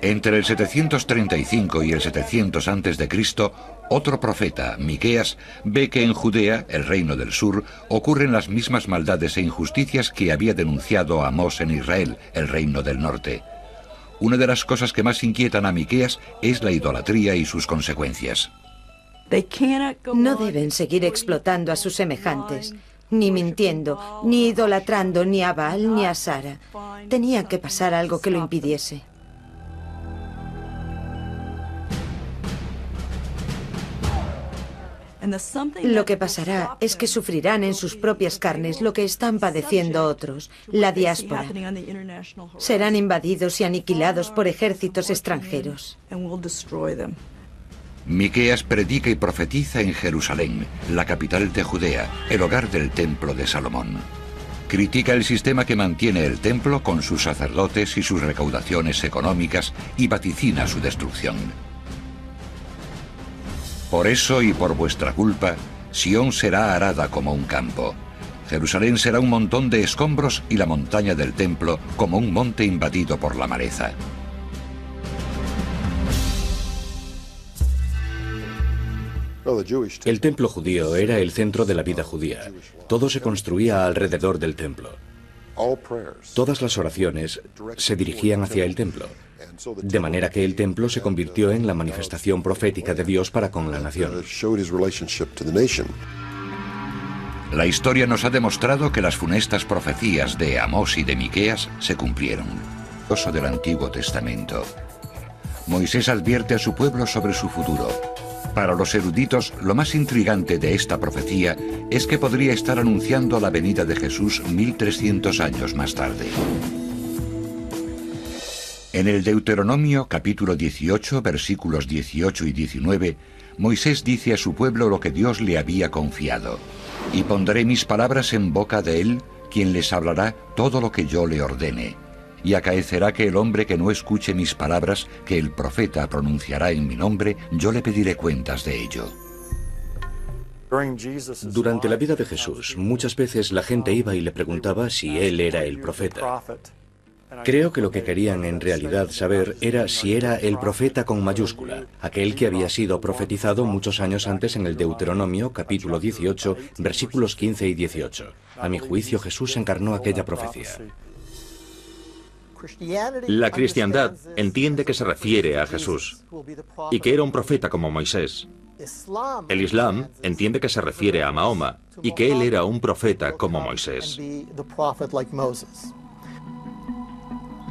Entre el 735 y el 700 a.C., otro profeta, Miqueas, ve que en Judea, el reino del sur, ocurren las mismas maldades e injusticias que había denunciado Amós en Israel, el reino del norte. Una de las cosas que más inquietan a Miqueas es la idolatría y sus consecuencias. No deben seguir explotando a sus semejantes, ni mintiendo, ni idolatrando ni a Baal ni a Sara. Tenía que pasar algo que lo impidiese. Lo que pasará es que sufrirán en sus propias carnes lo que están padeciendo otros, la diáspora. Serán invadidos y aniquilados por ejércitos extranjeros. Miqueas predica y profetiza en Jerusalén, la capital de Judea, el hogar del templo de Salomón. Critica el sistema que mantiene el templo con sus sacerdotes y sus recaudaciones económicas y vaticina su destrucción. Por eso y por vuestra culpa, Sión será arada como un campo. Jerusalén será un montón de escombros y la montaña del templo como un monte invadido por la maleza. El templo judío era el centro de la vida judía. Todo se construía alrededor del templo. Todas las oraciones se dirigían hacia el templo, de manera que el templo se convirtió en la manifestación profética de Dios para con la nación. La historia nos ha demostrado que las funestas profecías de Amós y de Miqueas se cumplieron. Oso del Antiguo Testamento. Moisés advierte a su pueblo sobre su futuro. Para los eruditos, lo más intrigante de esta profecía es que podría estar anunciando la venida de Jesús 1300 años más tarde. En el Deuteronomio, capítulo 18, versículos 18 y 19, Moisés dice a su pueblo lo que Dios le había confiado. Y pondré mis palabras en boca de él, quien les hablará todo lo que yo le ordene. Y acaecerá que el hombre que no escuche mis palabras, que el profeta pronunciará en mi nombre, yo le pediré cuentas de ello. Durante la vida de Jesús, muchas veces la gente iba y le preguntaba si él era el profeta. Creo que lo que querían en realidad saber era si era el profeta con mayúscula, aquel que había sido profetizado muchos años antes en el Deuteronomio, capítulo 18, versículos 15 y 18. A mi juicio, Jesús encarnó aquella profecía. La cristiandad entiende que se refiere a Jesús y que era un profeta como Moisés. El Islam entiende que se refiere a Mahoma y que él era un profeta como Moisés.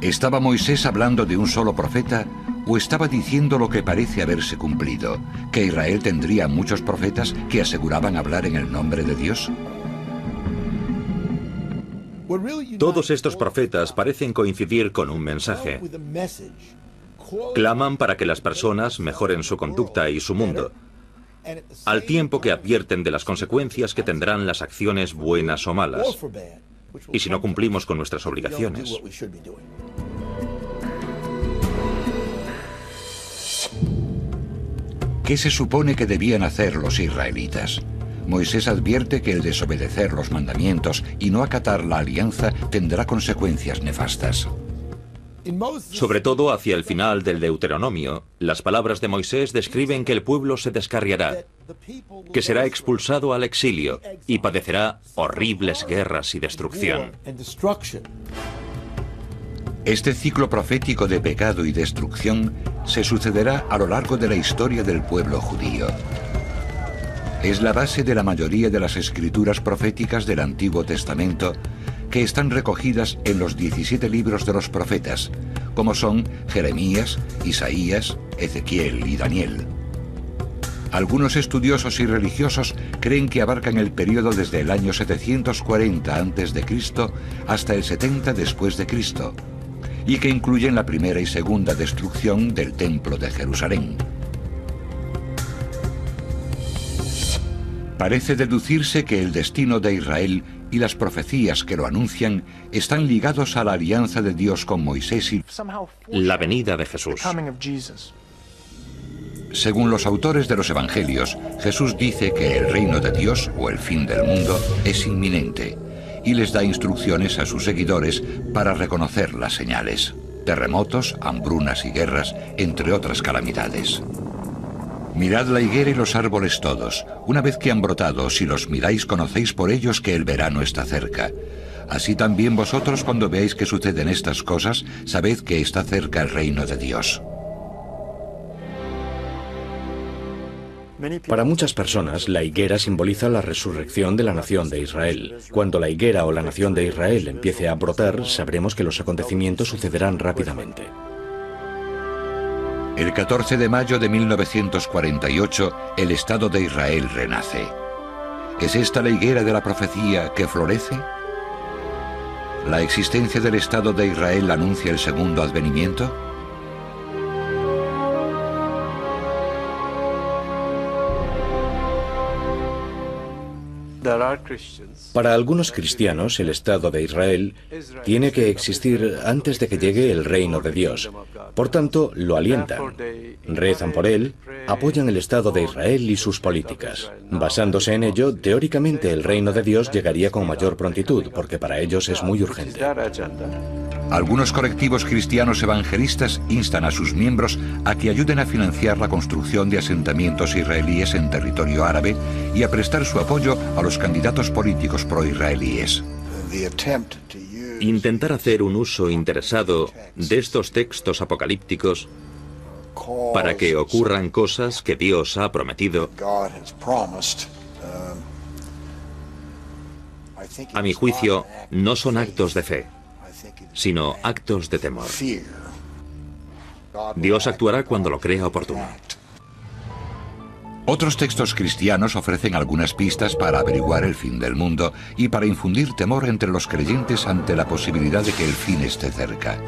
¿Estaba Moisés hablando de un solo profeta ¿O estaba diciendo lo que parece haberse cumplido, que Israel tendría muchos profetas que aseguraban hablar en el nombre de Dios? Todos estos profetas parecen coincidir con un mensaje. Claman para que las personas mejoren su conducta y su mundo, al tiempo que advierten de las consecuencias que tendrán las acciones buenas o malas, y si no cumplimos con nuestras obligaciones. ¿Qué se supone que debían hacer los israelitas? Moisés advierte que el desobedecer los mandamientos y no acatar la alianza tendrá consecuencias nefastas. Sobre todo hacia el final del Deuteronomio, las palabras de Moisés describen que el pueblo se descarriará, que será expulsado al exilio y padecerá horribles guerras y destrucción. Este ciclo profético de pecado y destrucción se sucederá a lo largo de la historia del pueblo judío. Es la base de la mayoría de las escrituras proféticas del Antiguo Testamento, que están recogidas en los 17 libros de los profetas, como son Jeremías, Isaías, Ezequiel y Daniel. Algunos estudiosos y religiosos creen que abarcan el periodo desde el año 740 a.C. hasta el 70 después de Cristo, y que incluyen la primera y segunda destrucción del Templo de Jerusalén. Parece deducirse que el destino de Israel y las profecías que lo anuncian están ligados a la alianza de Dios con Moisés y la venida de Jesús. Según los autores de los Evangelios, Jesús dice que el reino de Dios, o el fin del mundo, es inminente, y les da instrucciones a sus seguidores para reconocer las señales: terremotos, hambrunas y guerras, entre otras calamidades. Mirad la higuera y los árboles todos. Una vez que han brotado, si los miráis, conocéis por ellos que el verano está cerca. Así también vosotros, cuando veáis que suceden estas cosas, sabed que está cerca el reino de Dios. Para muchas personas, la higuera simboliza la resurrección de la nación de Israel. Cuando la higuera o la nación de Israel empiece a brotar, sabremos que los acontecimientos sucederán rápidamente. El 14 de mayo de 1948, el Estado de Israel renace. ¿Es esta la higuera de la profecía que florece? ¿La existencia del Estado de Israel anuncia el segundo advenimiento? Para algunos cristianos, el Estado de Israel tiene que existir antes de que llegue el reino de Dios. Por tanto, lo alientan, rezan por él, apoyan el Estado de Israel y sus políticas. Basándose en ello, teóricamente el reino de Dios llegaría con mayor prontitud, porque para ellos es muy urgente. Algunos colectivos cristianos evangelistas instan a sus miembros a que ayuden a financiar la construcción de asentamientos israelíes en territorio árabe y a prestar su apoyo a los candidatos políticos pro-israelíes. Intentar hacer un uso interesado de estos textos apocalípticos para que ocurran cosas que Dios ha prometido, a mi juicio, no son actos de fe, sino actos de temor. Dios actuará cuando lo crea oportuno. Otros textos cristianos ofrecen algunas pistas para averiguar el fin del mundo y para infundir temor entre los creyentes ante la posibilidad de que el fin esté cerca.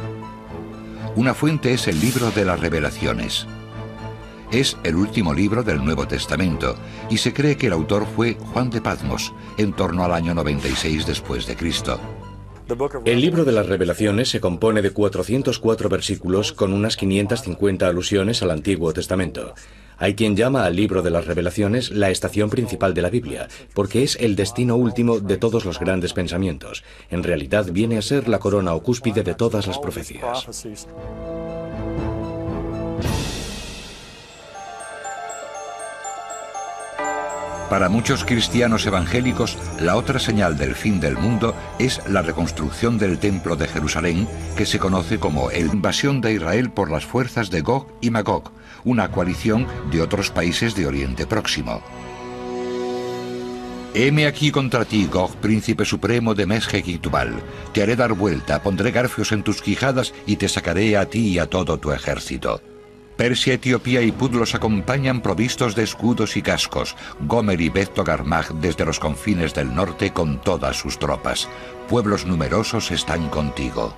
Una fuente es el libro de las Revelaciones. Es el último libro del Nuevo Testamento y se cree que el autor fue Juan de Patmos, en torno al año 96 después de Cristo. El libro de las Revelaciones se compone de 404 versículos con unas 550 alusiones al Antiguo Testamento. Hay quien llama al libro de las Revelaciones la estación principal de la Biblia, porque es el destino último de todos los grandes pensamientos. En realidad viene a ser la corona o cúspide de todas las profecías. Para muchos cristianos evangélicos, la otra señal del fin del mundo es la reconstrucción del Templo de Jerusalén, que se conoce como la invasión de Israel por las fuerzas de Gog y Magog, una coalición de otros países de Oriente Próximo. Heme aquí contra ti, Gog, príncipe supremo de Mesjec y Tubal. Te haré dar vuelta, pondré garfios en tus quijadas y te sacaré a ti y a todo tu ejército. Persia, Etiopía y Put los acompañan provistos de escudos y cascos. Gomer y Beth Togarmah desde los confines del norte con todas sus tropas. Pueblos numerosos están contigo.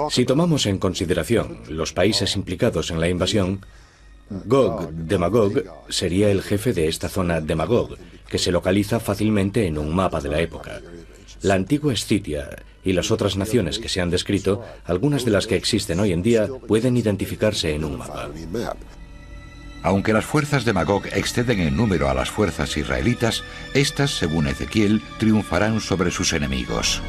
Si tomamos en consideración los países implicados en la invasión, Gog de Magog sería el jefe de esta zona de Magog, que se localiza fácilmente en un mapa de la época. La antigua Escitia y las otras naciones que se han descrito, algunas de las que existen hoy en día, pueden identificarse en un mapa. Aunque las fuerzas de Magog exceden en número a las fuerzas israelitas, estas, según Ezequiel, triunfarán sobre sus enemigos.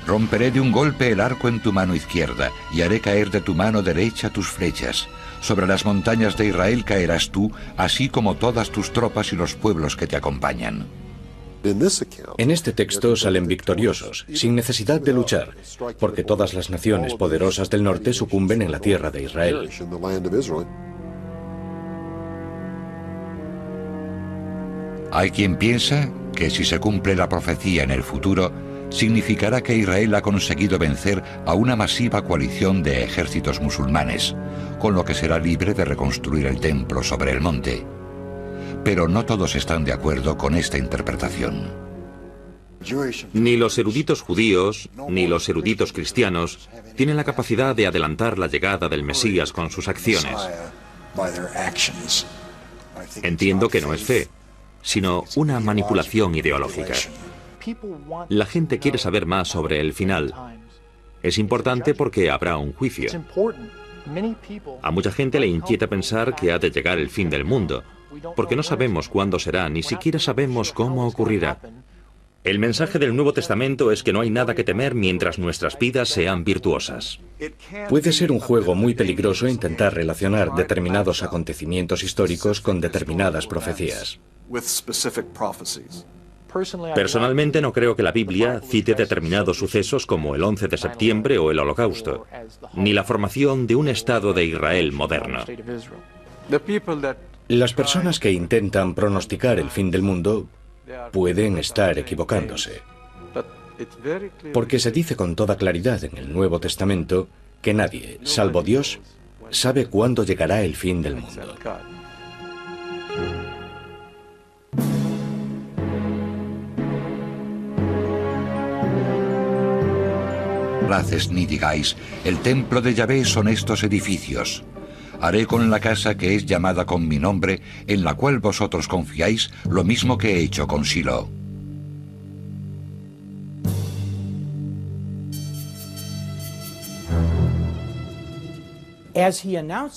Romperé de un golpe el arco en tu mano izquierda y haré caer de tu mano derecha tus flechas. Sobre las montañas de Israel caerás tú, así como todas tus tropas y los pueblos que te acompañan. En este texto salen victoriosos, sin necesidad de luchar, porque todas las naciones poderosas del norte sucumben en la tierra de Israel. Hay quien piensa que si se cumple la profecía en el futuro, significará que Israel ha conseguido vencer a una masiva coalición de ejércitos musulmanes, con lo que será libre de reconstruir el templo sobre el monte. Pero no todos están de acuerdo con esta interpretación. Ni los eruditos judíos, ni los eruditos cristianos tienen la capacidad de adelantar la llegada del Mesías con sus acciones. Entiendo que no es fe, sino una manipulación ideológica. La gente quiere saber más sobre el final. Es importante porque habrá un juicio. A mucha gente le inquieta pensar que ha de llegar el fin del mundo, porque no sabemos cuándo será, ni siquiera sabemos cómo ocurrirá. El mensaje del Nuevo Testamento es que no hay nada que temer mientras nuestras vidas sean virtuosas. Puede ser un juego muy peligroso intentar relacionar determinados acontecimientos históricos con determinadas profecías. Personalmente no creo que la Biblia cite determinados sucesos como el 11 de septiembre o el Holocausto, ni la formación de un Estado de Israel moderno. Las personas que intentan pronosticar el fin del mundo pueden estar equivocándose, porque se dice con toda claridad en el Nuevo Testamento que nadie, salvo Dios, sabe cuándo llegará el fin del mundo. Races ni digáis, el templo de Yahvé son estos edificios. Haré con la casa que es llamada con mi nombre, en la cual vosotros confiáis, lo mismo que he hecho con Silo.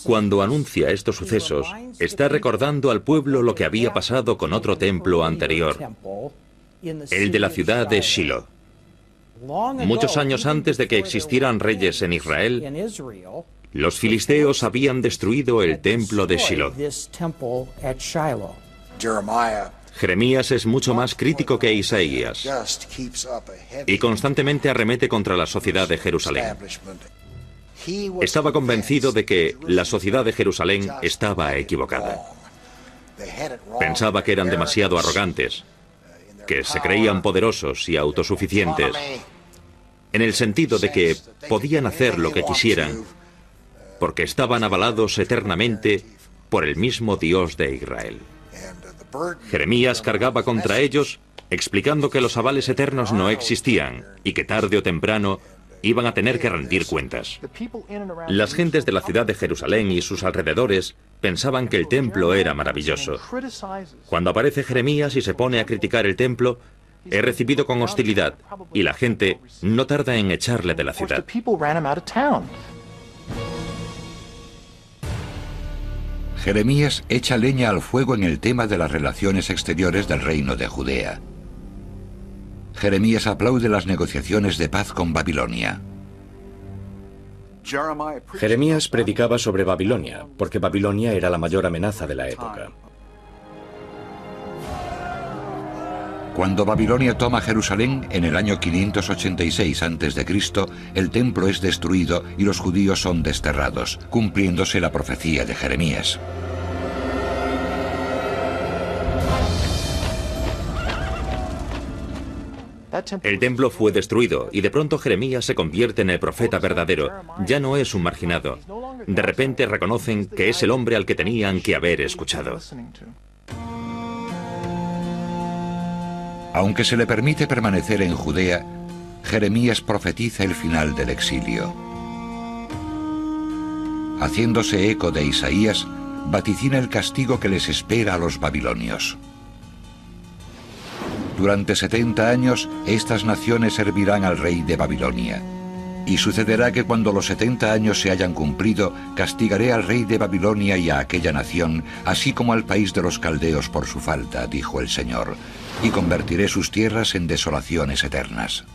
Cuando anuncia estos sucesos, está recordando al pueblo lo que había pasado con otro templo anterior, el de la ciudad de Shilo. Muchos años antes de que existieran reyes en Israel, los filisteos habían destruido el templo de Shilo. Jeremías es mucho más crítico que Isaías y constantemente arremete contra la sociedad de Jerusalén. Estaba convencido de que la sociedad de Jerusalén estaba equivocada. Pensaba que eran demasiado arrogantes, que se creían poderosos y autosuficientes, en el sentido de que podían hacer lo que quisieran, porque estaban avalados eternamente por el mismo Dios de Israel. Jeremías cargaba contra ellos, explicando que los avales eternos no existían y que tarde o temprano iban a tener que rendir cuentas. Las gentes de la ciudad de Jerusalén y sus alrededores pensaban que el templo era maravilloso. Cuando aparece Jeremías y se pone a criticar el templo, es recibido con hostilidad y la gente no tarda en echarle de la ciudad. Jeremías echa leña al fuego en el tema de las relaciones exteriores del reino de Judea. Jeremías aplaude las negociaciones de paz con Babilonia. Jeremías predicaba sobre Babilonia, porque Babilonia era la mayor amenaza de la época. Cuando Babilonia toma Jerusalén, en el año 586 a.C., el templo es destruido y los judíos son desterrados, cumpliéndose la profecía de Jeremías. El templo fue destruido y de pronto Jeremías se convierte en el profeta verdadero. Ya no es un marginado. De repente reconocen que es el hombre al que tenían que haber escuchado. Aunque se le permite permanecer en Judea, Jeremías profetiza el final del exilio. Haciéndose eco de Isaías, vaticina el castigo que les espera a los babilonios. Durante 70 años, estas naciones servirán al rey de Babilonia. Y sucederá que cuando los 70 años se hayan cumplido, castigaré al rey de Babilonia y a aquella nación, así como al país de los caldeos por su falta, dijo el Señor, y convertiré sus tierras en desolaciones eternas.